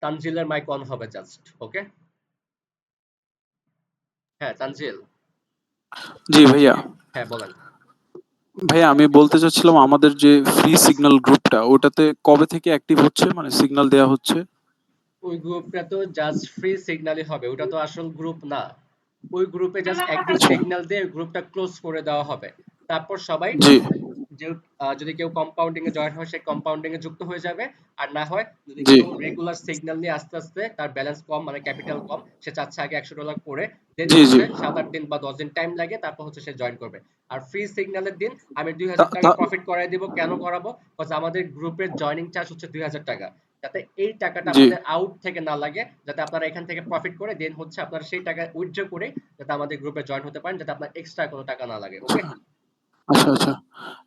তানজিলের মাইক অন হবে জাস্ট। ওকে, হ্যাঁ তানজিল। জি ভাইয়া। হ্যাঁ বলেন। ভাইয়া আমি বলতে চাচ্ছিলাম আমাদের যে ফ্রি সিগন্যাল গ্রুপটা ওটাতে কবে থেকে অ্যাক্টিভ হচ্ছে, মানে সিগন্যাল দেয়া হচ্ছে? ওই গ্রুপটা তো জাস্ট ফ্রি সিগন্যালই হবে, ওটা তো আসল গ্রুপ না। ওই গ্রুপে জাস্ট একদিন আচ্ছা। সিগন্যাল দিয়ে গ্রুপটা ক্লোজ করে দেওয়া হবে। তারপর সবাই জি যে যদি কেউ কম্পাউন্ডিং এ জয়েন হয় সে কম্পাউন্ডিং এ যুক্ত হয়ে যাবে, আর না হয় যদি জি কেউ রেগুলার সিগন্যাল নিয়ে আস্তে আস্তে তার ব্যালেন্স কম মানে ক্যাপিটাল কম, সে চাচ্ছে আগে $100 করে, দেন জি জি। হচ্ছে 7-8 দিন বা 10 দিন টাইম লাগে, তারপর হচ্ছে সে জয়েন করবে। আর ফ্রি সিগন্যালের দিন আমি 2000 টাকা প্রফিট করাই দিব। কেন করাবো? কজ আমাদের গ্রুপের জয়নিং চার্জ হচ্ছে 2000 টাকা, যাতে এই টাকাটা জি আপনাদের আউট থেকে না লাগে, যাতে আপনারা এখান থেকে প্রফিট করে দেন হচ্ছে আপনারা সেই টাকা উইথড্র করে যাতে আমাদের গ্রুপে জয়েন হতে পারেন, যাতে আপনার এক্সট্রা কোনো টাকা না লাগে। ওকে, আচ্ছা আচ্ছা।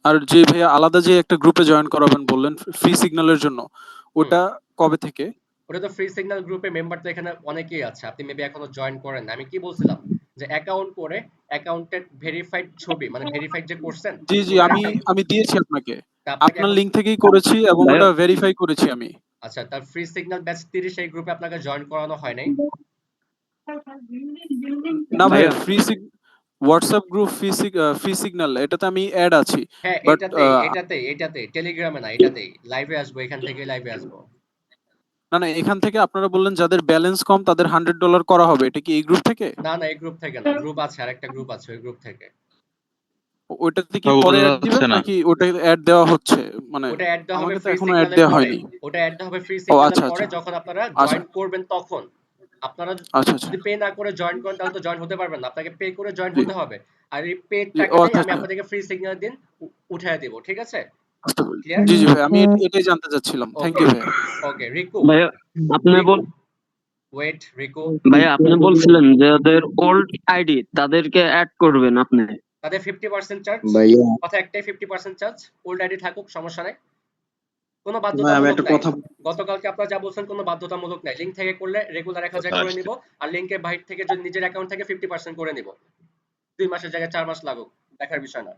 আর যে ভাইয়া আলাদা যে একটা গ্রুপে জয়েন করাবেন বললেন ফ্রি সিগন্যালের জন্য, হুম, ওটা কবে থেকে? ওটা তো ফ্রি সিগন্যাল গ্রুপে মেম্বার তো এখানে অনেকেই আছে, আপনি মেবি এখনো জয়েন করেন না। আমি কি বলছিলাম যে অ্যাকাউন্ট করে অ্যাকাউন্টের ভেরিফাইড ছবি মানে ভেরিফাইড যে করছেন জি জি, ওটার আমি একটা আমি দিয়েছি আপনাকে। তা আপনাকে আপনার এখন লিংক থেকেই করেছি এবং ভাইয়া ওটা ভেরিফাই করেছি আমি। আচ্ছা তার ফ্রি সিগন্যাল ব্যাচ 30 এই গ্রুপে আপনাকে জয়েন করানো হয় নাই? না ভাই, ভাইয়া হোয়াটসঅ্যাপ গ্রুপ ফ্রি সিগন্যাল এটাতে আমি অ্যাড আছি। হ্যাঁ বাট এটাতেই টেলিগ্রামে না, এটাতেই লাইভে আসবো, এখান থেকে লাইভে আসবো। না না, এখান থেকে আপনারা বললেন যাদের ব্যালেন্স কম তাদের $100 করা হবে, এটা কি এই গ্রুপ থেকে? না না, এই গ্রুপ থেকে না, গ্রুপ আছে, আরেকটা গ্রুপ আছে, ওই গ্রুপ থেকে। ওইটাতে কি তা পরে বোঝা অ্যাড যাচ্ছে দিবেন না। নাকি ওটা অ্যাড দেওয়া হচ্ছে? মানে ওটা অ্যাড দেওয়া হবে আমাকে তো ফ্রি এখনো অ্যাড সিগন্যালের দেওয়া পরে, হয়নি। ওটা অ্যাড দেওয়া হবে ফ্রি ও সিগন্যালের আচ্ছা পরে, আচ্ছা যখন আপনারা আচ্ছা জয়েন করবেন তখন। আপনারা আচ্ছা আচ্ছা। যদি পে না করে জয়েন করেন তাহলে তো জয়েন হতে পারবেন না, আপনাকে পে করে জয়েন জি হতে হবে। আর এই পেড জি, ও টাকাটাই আচ্ছা আমি আচ্ছা, আপনাদেরকে ফ্রি সিগন্যাল দিন উঠায় দিব, ঠিক আছে? বুঝতে পেরেছি। ক্লিয়ার? জি জি ভাই, আমি এটাই জানতে চাচ্ছিলাম। থ্যাংক ওকে ইউ ভাইয়া। ওকে রিকু, ভাইয়া আপনি রিকু ওয়েট রিকু, ভাইয়া আপনি বলছিলেন যে যাদের ওল্ড আইডি তাদেরকে অ্যাড করবেন আপনি। তাদের 50% চার্জ, ভাইয়া কথা একটাই, 50% চার্জ। ওল্ড আইডি থাকুক, সমস্যা নাই, কোনো ভাই আমি বাধ্যতামূলক একটা নাই। কথা গতকালকে আপনারা যা বলছেন কোনো বাধ্যতামূলক নাই, লিঙ্ক থেকে করলে রেগুলার 1000 কোথায় করে আসছে? নিব, আর লিঙ্কের বাইরে থেকে যদি নিজের অ্যাকাউন্ট থেকে 50% করে নিব। 2 মাসের জায়গায় 4 মাস লাগুক, দেখার বিষয় না।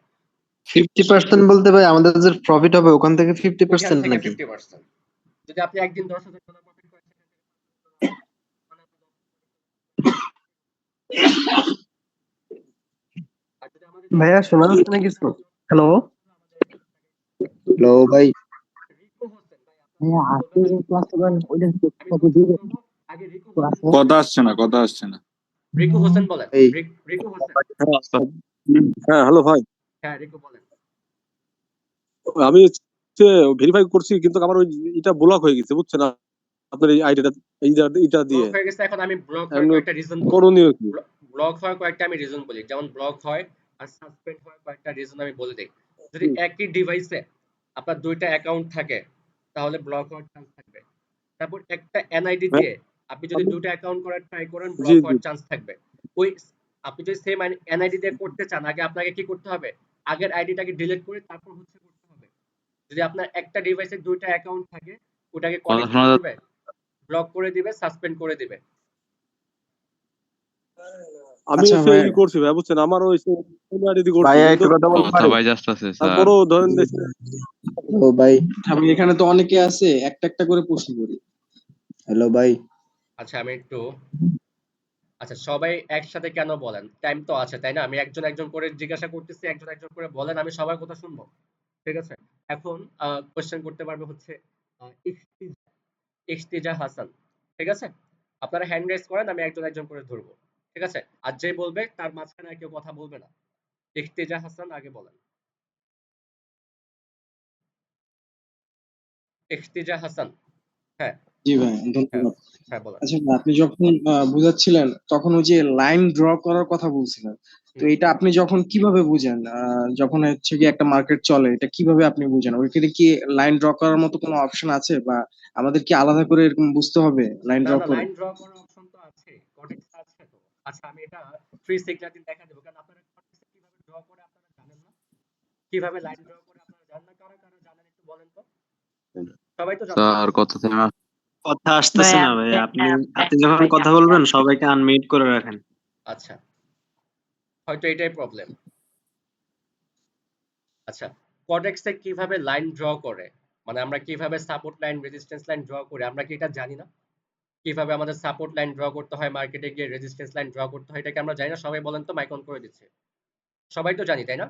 50% বলতে ভাই আমাদের যে প্রফিট হবে ওখান থেকে ওইখান 50% থেকে নাকি? 50%। যদি আপনি একদিন $10,000 প্রফিট করেন, মানে আর যদি আমাদের ভাইয়া শোনা যাচ্ছে না কিছু? হ্যালো হ্যালো ভাই রিকু হোসেন ভাই, আপনার ভাইয়া নামটা আজকে বলবেন যে নাকি? ক্লাস করেন ওইটা আমি কত কোশ্চেন দূর করব, আগে রিকু হোসেন ক্লাসে? বলেন। কথা আসছে না, কথা আসছে না। রিকু হোসেন বলেন, এই রিকু হোসেন। হ্যাঁ হ্যালো ভাই হ্যাঁ রিকু বলেন। আমি ভেরিফাই করছি কিন্তু আমার ওই এটা ব্লক হয়ে গেছে বুঝছেন আপনার এই আইডিটা এটা দিয়ে ব্লক হয়ে গেছে, এখন আমি ব্লক হওয়ার এমনি কয়েকটা রিজন বলি। করণীয় কি? ব্লক হওয়ার কয়েকটা আমি রিজন বলি, যেমন ব্লক হয় আর সাসপেন্ড হওয়ার কয়েকটা রিজন আমি বলে দিই। যদি হুম, একই ডিভাইসে আপনার দুইটা অ্যাকাউন্ট থাকে তাহলে ব্লক হওয়ার চান্স থাকবে। তারপর একটা এনআইডি হ্যাঁ, দিয়ে আপনি যদি দুটো অ্যাকাউন্ট করার ট্রাই করেন, জি ব্লক জি হওয়ার চান্স থাকবে। ওই আপনি যদি সেম এনআইডি দিয়ে করতে চান, আগে আপনাকে কি করতে হবে, আগের আইডিটাকে ডিলিট করে তারপর হচ্ছে করতে হবে। যদি আপনার একটা ডিভাইসে দুইটা অ্যাকাউন্ট থাকে, ওটাকে কথা কনেক্ট শোনা করে যাচ্ছে? দিবে, ব্লক করে দিবে, সাসপেন্ড করে দিবে। আমি আচ্ছা এসে ভাই, ই করছি ভাই বুঝছেন আমার ওই আইডি করছি ভাইয়া কিন্তু একটু কথা বলতে কথা পারি? ভাই আসতেছে স্যার। তারপরও ধরেন যে ও ভাই আমি এখানে তো অনেকে আছে, একটা একটা করে প্রশ্ন করি। হ্যালো ভাই আচ্ছা আমি একটু, আচ্ছা সবাই একসাথে কেন বলেন, টাইম তো আছে তাই না? আমি একজন একজন করে জিজ্ঞাসা করতেছি, একজন একজন করে বলেন, আমি সবার কথা শুনবো, ঠিক আছে? এখন কোশ্চেন করতে পারবে হচ্ছে ইফতিজা, ইফতিজা হাসান, ঠিক আছে? আপনারা হ্যান্ড রেজ করেন, আমি একজন একজন করে ধরবো, ঠিক আছে? আর যে বলবে তার মাঝখানে আর কেউ কথা বলবে না। ইফতিজা হাসান আগে বলেন। ইফতিজা হাসান, হ্যাঁ জি ভাই, হ্যাঁ ধন্যবাদ। হ্যাঁ বলেন। আচ্ছা ভাই, আপনি যখন বুঝাচ্ছিলেন তখন ওই যে লাইন ড্র করার কথা বলছিলেন, তো হুম। এটা আপনি যখন কিভাবে বুঝেন? যখন হচ্ছে কি একটা মার্কেট চলে, এটা কিভাবে আপনি বুঝেন? ওইখানে কি লাইন ড্র করার মতো কোনো অপশন আছে, বা আমাদের কি আলাদা করে এরকম বুঝতে হবে লাইন না ড্র না, করে? লাইন ড্র করার অপশন তো আছে, কর্টেক্স আছে তো। আচ্ছা আমি এটা ফ্রি সিগন্যাল দিন দেখা দেবো, কারণ আপনারা কর্টেক্সে কিভাবে ড্র করে আপনারা জানেন না, কিভাবে লাইন ড্র করে আপনারা জানেন না, কারা কারা জানেন একটু বলেন তো। সবাই তো জানতে স্যার পারবেন। কথা থেকে কথা আসতেছে না ভাই আপনি আপনি যখন কথা বলবেন সবাইকে আনমিউট করে রাখেন। আচ্ছা হয়তো এটাই প্রবলেম। আচ্ছা কর্টেক্সে কিভাবে লাইন ড্র করে, মানে আমরা কিভাবে support line resistance line draw করি, আমরা কি এটা জানি না? কিভাবে আমাদের সাপোর্ট লাইন ড্র করতে হয়, মার্কেটে গিয়ে রেজিস্ট্যান্স লাইন ড্র করতে হয়, এটা কি আমরা জানি না? সবাই বলেন তো, মাইক অন করে দিচ্ছে। সবাই তো জানি তাই না?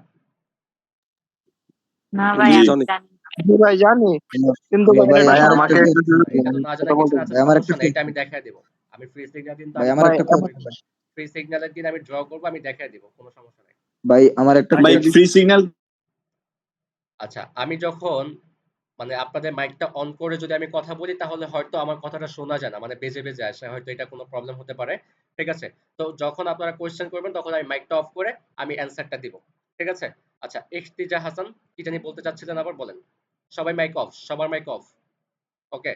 না ভাই জি আমি জানি জানি না। জি ভাই জানি, কিন্তু ভাই ভাই এটা আর এটা মাকে তো একটু এটা তো না জানা কিছু না। আচ্ছা ভাই আমার একটা সমস্যা নেই, এটা আমি দেখায় দেবো। আমি ফ্রি সিগন্যাল দিন তো ভাই আমি আমার ড্র একটা করবো, ফ্রি সিগন্যালের দিন আমি ড্র করবো, আমি দেখায় দিব, কোনো সমস্যা নেই। ভাই আমার একটা ভাই আরেকটা ফ্রি সিগন্যাল আচ্ছা আমি যখন মানে আপনাদের মাইকটা অন করে যদি আমি কথা বলি তাহলে হয়তো আমার কথাটা শোনা যায় না, মানে বেজে বেজে আসে, হয়তো এটা কোনো প্রবলেম হতে পারে, ঠিক আছে? তো যখন আপনারা কোয়েশ্চেন করবেন তখন আমি মাইকটা অফ করে আমি অ্যান্সারটা দিব, ঠিক আছে? আচ্ছা ইফতিজা হাসান কি জানি বলতে চাচ্ছিলেন, আবার বলেন। সবাই মাইক অফ, সবার মাইক অফ। ওকে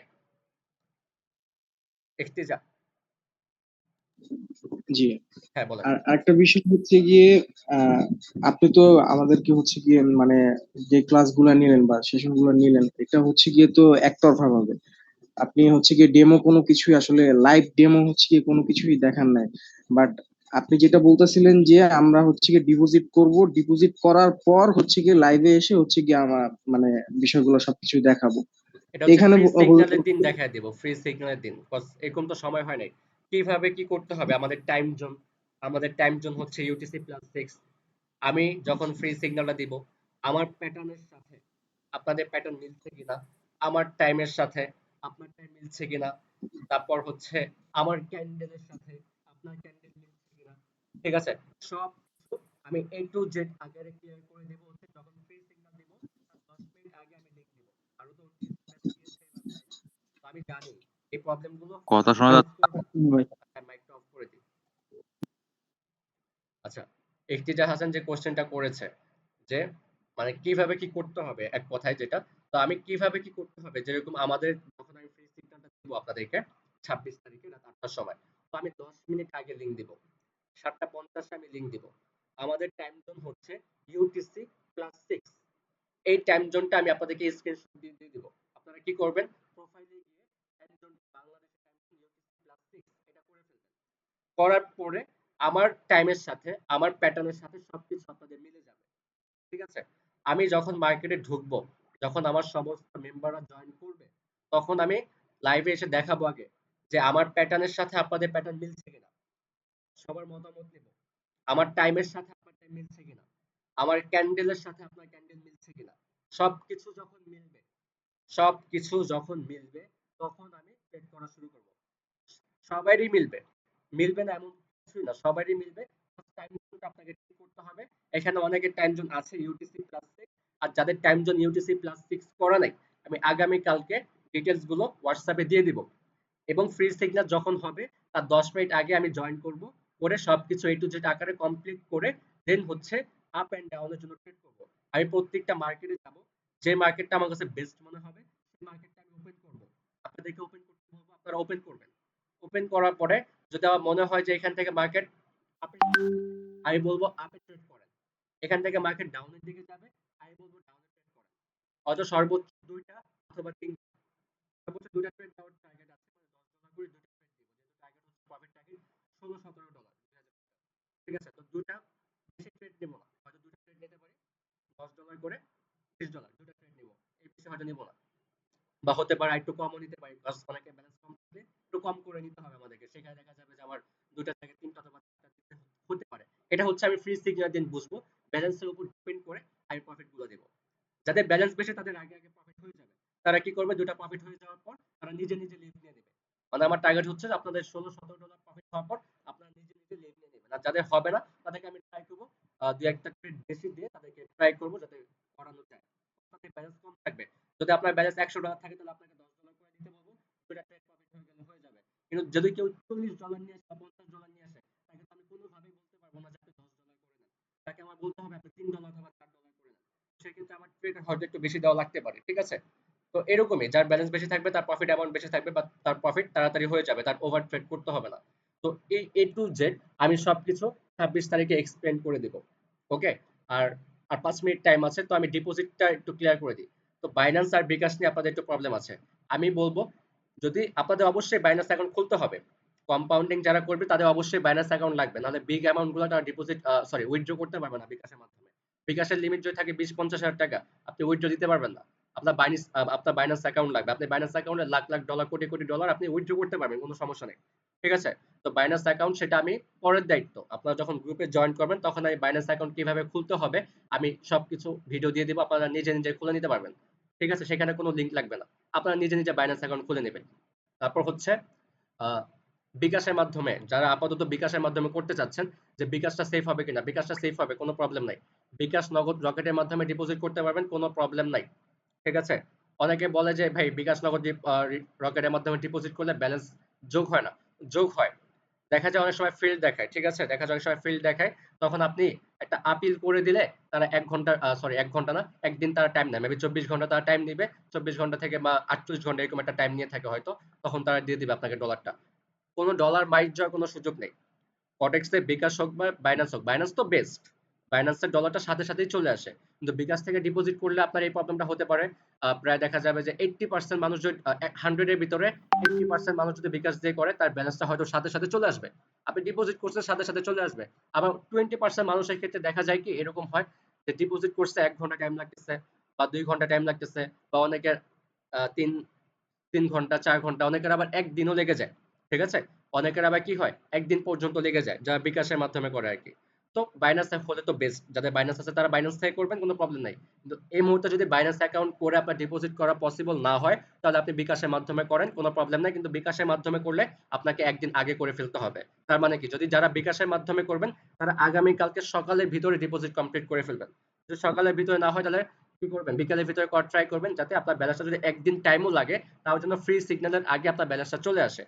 ইফতিজা, জি। হ্যাঁ বলেন। আর আরেকটা বিষয় হচ্ছে গিয়ে, আহ আপনি তো আমাদেরকে হচ্ছে গিয়ে মানে যে ক্লাসগুলো নিলেন বা সেশনগুলো নিলেন, এটা হচ্ছে গিয়ে তো একতরফা ভাবে আপনি হচ্ছে গিয়ে ডেমো কোনো কিছুই আসলে লাইভ ডেমো হচ্ছে গিয়ে কোনো কিছুই দেখান নাই। বাট আপনি যেটা বলতেছিলেন যে আমরা হচ্ছে গিয়ে ডিপোজিট করব, ডিপোজিট করার পর হচ্ছে গিয়ে লাইভে এসে হচ্ছে গিয়ে আমরা মানে বিষয়গুলো সবকিছু দেখাবো। এটা হচ্ছে এখানে ফ্রি সিগন্যালের দিন দেখায় দেব, ফ্রি সিগন্যালের দিন, কজ এরকম তো সময় হয় নাই। কিভাবে কি করতে হবে, আমাদের টাইম জোন হচ্ছে ইউটিসি প্লাস 6। আমি যখন ফ্রি সিগন্যালটা দিব, আমার প্যাটার্নের সাথে আপনাদের প্যাটার্ন মিলছে কিনা, আমার টাইমের সাথে আপনার টাইম মিলছে কিনা, তারপর হচ্ছে আমার ক্যান্ডেলের সাথে আপনার ক্যান্ডেল মিলছে কিনা, ঠিক আছে, সব কিছু আমি এ টু জেড আগে ক্লিয়ার করে দেব। হচ্ছে যখন ফ্রি সিগন্যাল দিব তার 10 মিনিট আগে আমি লিখ দিব। আরো তো মেসেজ দিয়েছে এভাবে, তাই না? তো আমি জানি এই প্রবলেমগুলো কথা শোনা যাচ্ছে ভাই। মাইকটা অফ করে দিই। আচ্ছা, ইফতিজার হাসান যে কোশ্চেনটা করেছে যে মানে কিভাবে কি করতে হবে, এক কথায় যেটা, তো আমি কিভাবে কি করতে হবে, যেরকম আমাদের যখন আমি ফ্রি সিগন্যালটা দিব আপনাদেরকে 26 তারিখে রাত 8টার সময়, তো আমি 10 মিনিট আগে লিংক দিব, 7:50 আমি লিংক দিব। আমাদের টাইম জোন হচ্ছে ইউটিসি প্লাস 6। এই টাইম জোনটা আমি আপনাদেরকে স্ক্রিনশট দিয়ে দিয়ে দিব। আপনারা কি করবেন, প্রোফাইলে গিয়ে একজন বাংলাদেশের টাইম জোন ইউটিসি প্লাস 6 এটা করে ফেলবেন। করার পরে আমার টাইমের সাথে আমার প্যাটার্নের সাথে সবকিছু আপনাদের মিলে যাবে, ঠিক আছে। আমি যখন মার্কেটে ঢুকবো, যখন আমার সমস্ত মেম্বাররা জয়েন করবে, তখন আমি লাইভে এসে দেখাবো আগে যে আমার প্যাটার্নের সাথে আপনাদের প্যাটার্ন মিলছে কিনা, সবার মতামত নেব। আমার টাইমের সাথে আপনার টাইম মিলছে কিনা, আমার ক্যান্ডেলের সাথে আপনার ক্যান্ডেল মিলছে কিনা, সবকিছু যখন মিলবে, তখন আমি ট্রেড করা শুরু করব। সবারই মিলবে, মিলবে না এমন কিছুই না, সবারই মিলবে। টাইম জোনটা আপনাকে ঠিক করতে হবে। এখানে অনেকের টাইম জোন আছে ইউটিসি প্লাস 6, আর যাদের টাইম জোন ইউটিসি প্লাস 6 করা নাই, আমি আগামী কালকে ডিটেইলস গুলো হোয়াটসঅ্যাপে দিয়ে দিব। এবং ফ্রি সিগন্যাল যখন হবে তার 10 মিনিট আগে আমি জয়েন করব, করে সবকিছু এ টু জেড আকারে কমপ্লিট করে দেন হচ্ছে আপ এন্ড ডাউনের জন্য ট্রেড করব। আমি প্রত্যেকটা মার্কেটে যাব, যে মার্কেটটা আমার কাছে বেস্ট মনে হবে সেই মার্কেটটা আমি ওপেন করব। আপনাদেরকে ওপেন করতে বলবো, আপনারা ওপেন করবেন। ওপেন করার পরে যদি আমার মনে হয় যে এখান থেকে মার্কেট আপে, আমি বলবো আপে ট্রেড করেন। এখান থেকে মার্কেট ডাউনের দিকে যাবে, আমি বলবো ডাউনে ট্রেড করেন। হয়তো সর্বোচ্চ 2টা অথবা 3টা, সর্বোচ্চ 2টা ট্রেড দেওয়ার টার্গেট আছে, মানে $10 করে 2টা ট্রেড দিব, যেহেতু টার্গেট হচ্ছে প্রফিট টার্গেট $16-17, ঠিক আছে। তো 2টা বেশি ট্রেড নেব না, হয়তো 2টা ট্রেড নিতে পারি $10 করে, $30 2টা ট্রেড নিব, এই বেশি হয়তো নিব না। বা হতে পারে একটু কমও নিতে পারি, প্লাস অনেকে ব্যালেন্স কম থাকলে একটু কম করে নিতে হবে আমাদেরকে, সেখানে দেখা যাবে যে আমার 2টা থেকে 3টা অথবা 4টা দিতে হতে পারে। এটা হচ্ছে আমি ফ্রি সিগন্যাল দিন বুঝবো, ব্যালেন্সের উপর ডিপেন্ড করে আমি প্রফিট গুলো দেব। যাদের ব্যালেন্স বেশি তাদের আগে আগে প্রফিট হয়ে যাবে, তারা কি করবে, 2টা প্রফিট হয়ে যাওয়ার পর তারা নিজে নিজে লিভ নিয়ে নেবে। মানে আমার টার্গেট হচ্ছে যে আপনাদের $16-17 প্রফিট হওয়ার পর আপনারা নিজে নিজে লিভ নিয়ে নেবেন। আর যাদের হবে না তাদেরকে আমি ট্রাই করবো দুই একটা ট্রেড বেশি দিয়ে তাদেরকে ট্রাই করবো যাতে করানো যায়। আপনাদের ব্যালেন্স কম থাকবে, যদি আপনার ব্যালেন্স $100 থাকে তাহলে আপনাকে $10 করে দিতে বলবো, 2টা ট্রেড প্রফিট হয়ে গেলে হয়ে যাবে। কিন্তু যদি কেউ $40 নিয়ে আসে বা $50 নিয়ে আসে, তাকে তো আমি কোনোভাবেই বলতে পারবো না যে আপনি $10 করে নেন। তাকে আমার বলতে হবে আপনি $3 অথবা $4 করে নেন। সেক্ষেত্রে আমার ট্রেড হয়তো একটু বেশি দেওয়া লাগতে পারে, ঠিক আছে। তো এরকমই যার ব্যালেন্স বেশি থাকবে তার প্রফিট অ্যামাউন্ট বেশি থাকবে, বা তার প্রফিট তাড়াতাড়ি হয়ে যাবে, তার ওভার ট্রেড করতে হবে না। তো এই এ টু জেড আমি সবকিছু 26 তারিখে এক্সপ্লেন করে দেব, ওকে। আর আর 5 মিনিট টাইম আছে, তো আমি ডিপোজিটটা একটু ক্লিয়ার করে দিই। তো বাইন্যান্স আর বিকাশ নিয়ে আপনাদের একটু প্রবলেম আছে। আমি বলবো যদি আপনাদের অবশ্যই বাইন্যান্স অ্যাকাউন্ট খুলতে হবে, কম্পাউন্ডিং যারা করবে তাদের অবশ্যই বাইন্যান্স অ্যাকাউন্ট লাগবে, নাহলে বিগ অ্যামাউন্ট গুলো তারা ডিপোজিট উইথড্র করতে পারবে না বিকাশের মাধ্যমে। বিকাশের লিমিট যদি থাকে 20-50 হাজার টাকা, আপনি উইথড্র দিতে পারবেন না। আপনার বাইন্যান্স অ্যাকাউন্ট লাগবে, আপনি বাইন্যান্স অ্যাকাউন্টে লাখ লাখ ডলার, কোটি কোটি ডলার আপনি উইথড্র করতে পারবেন, কোনো সমস্যা নেই, ঠিক আছে। তো বাইন্যান্স অ্যাকাউন্ট সেটা আমি পরের দায়িত্ব, আপনারা যখন গ্রুপে জয়েন করবেন তখন আমি বাইন্যান্স অ্যাকাউন্ট কিভাবে খুলতে হবে আমি সবকিছু ভিডিও দিয়ে দিব, আপনারা নিজে নিজে খুলে নিতে পারবেন, ঠিক আছে। সেখানে কোনো লিংক লাগবে না, আপনারা নিজে নিজে বাইন্যান্স অ্যাকাউন্ট খুলে নেবেন। তারপর হচ্ছে বিকাশের মাধ্যমে, যারা আপাতত বিকাশের মাধ্যমে করতে চাচ্ছেন যে বিকাশটা সেফ হবে কিনা, বিকাশটা সেফ হবে, কোনো প্রবলেম নাই। বিকাশ নগদ রকেটের মাধ্যমে ডিপোজিট করতে পারবেন, কোনো প্রবলেম নাই, ঠিক আছে। অনেকে বলে যে ভাই বিকাশ নগদ রকেটের মাধ্যমে ডিপোজিট করলে ব্যালেন্স যোগ হয় না, যোগ হয়। দেখা যায় অনেক সময় ফিল্ড দেখায়, ঠিক আছে, দেখা যায় অনেক সময় ফিল্ড দেখায়, তখন আপনি একটা আপিল করে দিলে তারা 1 ঘন্টা না, একদিন তারা টাইম নেয়, মেবি 24 ঘন্টা তারা টাইম দিবে, 24 ঘন্টা থেকে বা 48 ঘন্টা এরকম একটা টাইম নিয়ে থাকে হয়তো, তখন তারা দিয়ে দিবে আপনাকে ডলারটা। কোনো ডলার মাইট যাওয়ার কোনো সুযোগ নেই। কটেক্সে বিকাশ হোক বা বাইন্যান্স হোক, বাইন্যান্স তো বেস্ট, বাইন্যান্সের ডলারটা সাথে সাথেই চলে আসে। কিন্তু বিকাশ থেকে ডিপোজিট করলে আপনার এই প্রবলেমটা হতে পারে। প্রায় দেখা যাবে যে 80% মানুষ যদি 100 এর ভিতরে 80% মানুষ যদি বিকাশ দিয়ে করে তার ব্যালেন্সটা হয়তো সাথে সাথে চলে আসবে। আপনি ডিপোজিট করছেন সাথে সাথে চলে আসবে। আবার 20% মানুষের ক্ষেত্রে দেখা যায় কি এরকম হয় যে ডিপোজিট করছে 1 ঘন্টা টাইম লাগতেছে বা 2 ঘন্টা টাইম লাগতেছে বা অনেকের 3 ঘন্টা 4 ঘন্টা, অনেকের আবার একদিনও লেগে যায়। ঠিক আছে? অনেকের আবার কি হয় একদিন পর্যন্ত লেগে যায় যারা বিকাশের মাধ্যমে করে আরকি। তো বাইন্যান্স অ্যাপ হলে তো বেস্ট। যাদের বাইন্যান্স আছে তারা বাইন্যান্স থেকে করবেন, কোনো প্রবলেম নাই। কিন্তু এই মুহূর্তে যদি বাইন্যান্স অ্যাকাউন্ট করে আপনার ডিপোজিট করা পসিবল না হয় তাহলে আপনি বিকাশের মাধ্যমে করেন, কোনো প্রবলেম নাই। কিন্তু বিকাশের মাধ্যমে করলে আপনাকে একদিন আগে করে ফেলতে হবে। তার মানে কি যদি যারা বিকাশের মাধ্যমে করবেন তারা আগামী কালকে সকালের ভিতরে ডিপোজিট কমপ্লিট করে ফেলবেন। যদি সকালের ভিতরে না হয় তাহলে কি করবেন বিকালের ভিতরে করার ট্রাই করবেন যাতে আপনার ব্যালেন্সটা যদি একদিন টাইমও লাগে তাও যেন ফ্রি সিগন্যালের আগে আপনার ব্যালেন্সটা চলে আসে।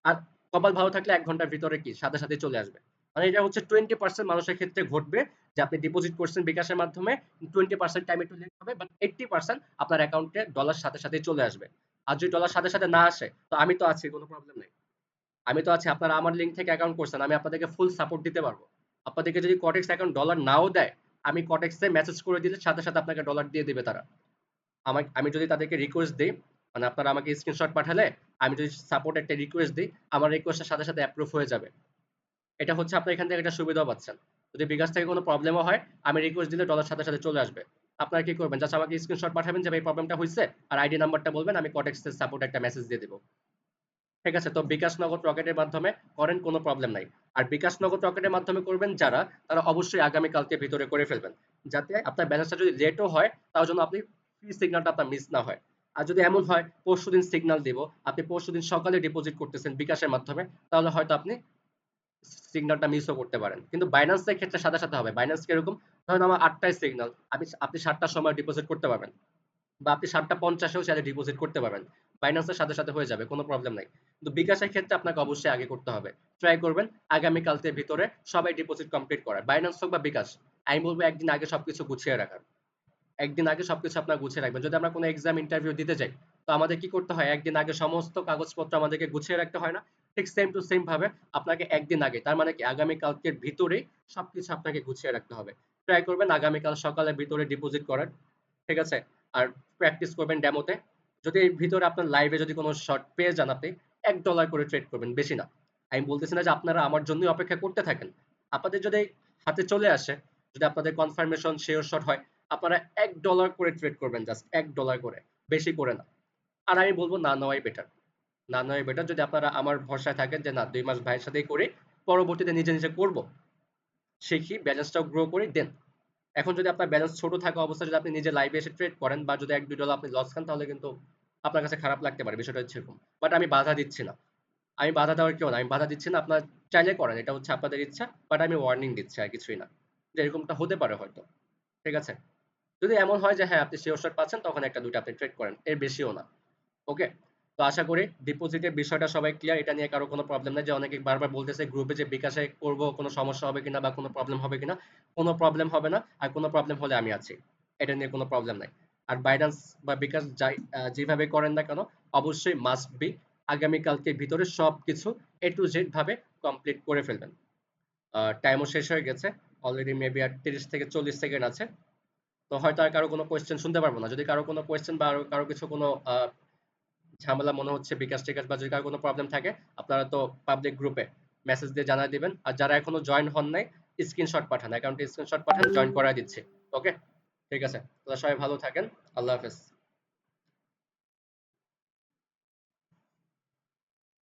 আর কপাল ভালো থাকলে 1 ঘন্টার ভিতরে কি সাথে সাথে চলে আসবে। মানে এটা হচ্ছে 20% মানুষের ক্ষেত্রে ঘটবে যে আপনি ডিপোজিট করছেন বিকাশের মাধ্যমে, 20% টাইম একটু লেট হবে বাট 80% আপনার অ্যাকাউন্টে ডলার সাথে সাথেই চলে আসবে। আর যদি ডলার সাথে সাথে না আসে তো আমি তো আছি, কোনো প্রবলেম নাই। আমি তো আছি, আপনারা আমার লিঙ্ক থেকে অ্যাকাউন্ট করছেন, আমি আপনাদেরকে ফুল সাপোর্ট দিতে পারবো। আপনাদেরকে যদি কটেক্স অ্যাকাউন্ট ডলার নাও দেয়, আমি কটেক্সে মেসেজ করে দিলে সাথে সাথে আপনাকে ডলার দিয়ে দিবে তারা। আমি যদি তাদেরকে রিকোয়েস্ট দিই, মানে আপনারা আমাকে স্ক্রিনশট পাঠালে আমি যদি সাপোর্ট একটা রিকোয়েস্ট দিই, আমার রিকোয়েস্টের সাথে সাথে অ্যাপ্রুভ হয়ে যাবে। এটা হচ্ছে আপনার এখান থেকে একটা সুবিধাও পাচ্ছেন। যদি বিকাশ থেকে কোনো প্রবলেমও হয়, আমি রিকোয়েস্ট দিলে ডলার সাথে সাথে চলে আসবে। আপনারা কি করবেন, জাস্ট আমাকে স্ক্রিনশট পাঠাবেন যে ভাই এই প্রবলেমটা হইছে আর আইডি নাম্বারটা বলবেন, আমি কটেক্সের সাপোর্ট একটা মেসেজ দিয়ে দেব। ঠিক আছে? তো বিকাশ নগদ রকেটের মাধ্যমে করেন, কোনো প্রবলেম নাই। আর বিকাশ নগদ রকেটের মাধ্যমে করবেন যারা, তারা অবশ্যই আগামী কালকে ভিতরে করে ফেলবেন। যাতে আপনার ব্যালেন্সটা যদি লেটও হয় তাও যেন আপনি ফ্রি সিগন্যালটা আপনার মিস না হয়। আর যদি এমন হয় পরশুদিন সিগন্যাল দিব, আপনি পরশুদিন সকালে ডিপোজিট করতেছেন বিকাশের মাধ্যমে, তাহলে হয়তো আপনি সিগন্যালটা মিসও করতে পারেন। কিন্তু বাইন্যান্সের ক্ষেত্রে সাথে সাথে হবে। বাইন্যান্স কিরকম? ধরেন আমার ৮ টায় সিগন্যাল, আপনি ৭ টার সময় ডিপোজিট করতে পারবেন। বা আপনি ৭:৫০ এও চাইলে ডিপোজিট করতে পারবেন। বাইন্যান্সের সাথে সাথে হয়ে যাবে, কোনো প্রবলেম নাই। কিন্তু বিকাশের ক্ষেত্রে আপনাকে অবশ্যই আগে করতে হবে। ট্রাই করবেন আগামী কালকের ভিতরে সবাই ডিপোজিট কমপ্লিট করার। বাইন্যান্স হোক বা বিকাশ, আমি বলব একদিন আগে সবকিছু গুছিয়ে রাখার। একদিন আগে সবকিছু আপনার গুছিয়ে রাখবেন। যদি আমরা কোনো এক্সাম ইন্টারভিউ দিতে যাই, তো আমাদের কি করতে হয়? একদিন আগে সমস্ত কাগজপত্র আমাদেরকে গুছিয়ে রাখতে হয় না? ঠিক সেম টু সেম ভাবে আপনাকে একদিন আগে, তার মানে কি আগামী কালকের ভিতরেই সবকিছু আপনাকে গুছিয়ে রাখতে হবে। ট্রাই করবেন আগামীকাল সকালের ভিতরে ডিপোজিট করার। ঠিক আছে? আর প্র্যাকটিস করবেন ডেমোতে। যদি এর ভিতরে আপনার লাইভে যদি কোনো শর্ট পেয়ে যান আপনি, $1 করে ট্রেড করবেন, বেশি না। আমি বলতেছি না যে আপনারা আমার জন্যই অপেক্ষা করতে থাকেন। আপনাদের যদি হাতে চলে আসে, যদি আপনাদের কনফার্মেশন শিওর শট হয়, আপনারা $1 করে ট্রেড করবেন, জাস্ট $1 করে, বেশি করে না। আর আমি বলব না নেওয়াই বেটার। না নেওয়াই বেটার। যদি আপনারা আমার ভরসায় থাকেন যে না 2 মাস ভাইয়ের সাথেই করি, পরবর্তীতে নিজে নিজে করব, শিখি, ব্যালেন্সটাও গ্রো করি, দেন। এখন যদি আপনার ব্যালেন্স ছোট থাকা অবস্থায় যদি আপনি নিজে লাইভে এসে ট্রেড করেন বা যদি $1-2 আপনি লস খান তাহলে কিন্তু আপনার কাছে খারাপ লাগতে পারে, বিষয়টা হচ্ছে এরকম। বাট আমি বাধা দিচ্ছি না। আমি বাধা দেওয়ার কেউ না। আমি বাধা দিচ্ছি না। আপনারা চাইলে করেন। এটা হচ্ছে আপনাদের ইচ্ছা। বাট আমি ওয়ার্নিং দিচ্ছি আর কিছুই না। যে এরকমটা হতে পারে হয়তো। ঠিক আছে? যদি এমন হয় যে হ্যাঁ, আপনি শিওর শট পাচ্ছেন তখন ১টা-২টা আপনি ট্রেড করেন। এর বেশিও না। ওকে? তো আশা করি ডিপোজিটের বিষয়টা সবাই ক্লিয়ার। এটা নিয়ে কারো কোনো প্রবলেম নাই যে অনেকে বারবার বলতেছে গ্রুপে যে বিকাশে করব, কোনো সমস্যা হবে কিনা বা কোনো প্রবলেম হবে কিনা। কোনো প্রবলেম হবে না। আর কোনো প্রবলেম হলে আমি আছি। এটা নিয়ে কোনো প্রবলেম নাই। আর বাইন্যান্স বা বিকাশ যেভাবে করেন না কেন, অবশ্যই মাস্ট বি আগামী কালকের ভিতরে সবকিছু A to Z ভাবে কমপ্লিট করে ফেলবেন। টাইমও শেষ হয়ে গেছে। অলরেডি মেবি আর ৩০ থেকে ৪০ সেকেন্ড আছে। তো হয়তো আর কারো কোনো কোয়েশ্চেন শুনতে পারবো না। যদি কারো কোনো কোয়েশ্চেন বা কারো কিছু কোনো ঝামেলা মনে হচ্ছে বিকাশ-টিকাশ বা যদি কারো কোনো প্রবলেম থাকে, আপনারা তো পাবলিক গ্রুপে মেসেজ দিয়ে জানায় দিবেন। আর যারা এখনো জয়েন হন নাই, স্ক্রিনশট পাঠান। অ্যাকাউন্টে স্ক্রিনশট পাঠান, জয়েন করায় দিচ্ছি। ওকে? ঠিক আছে। তো সবাই ভালো থাকেন। আল্লাহ হাফেজ।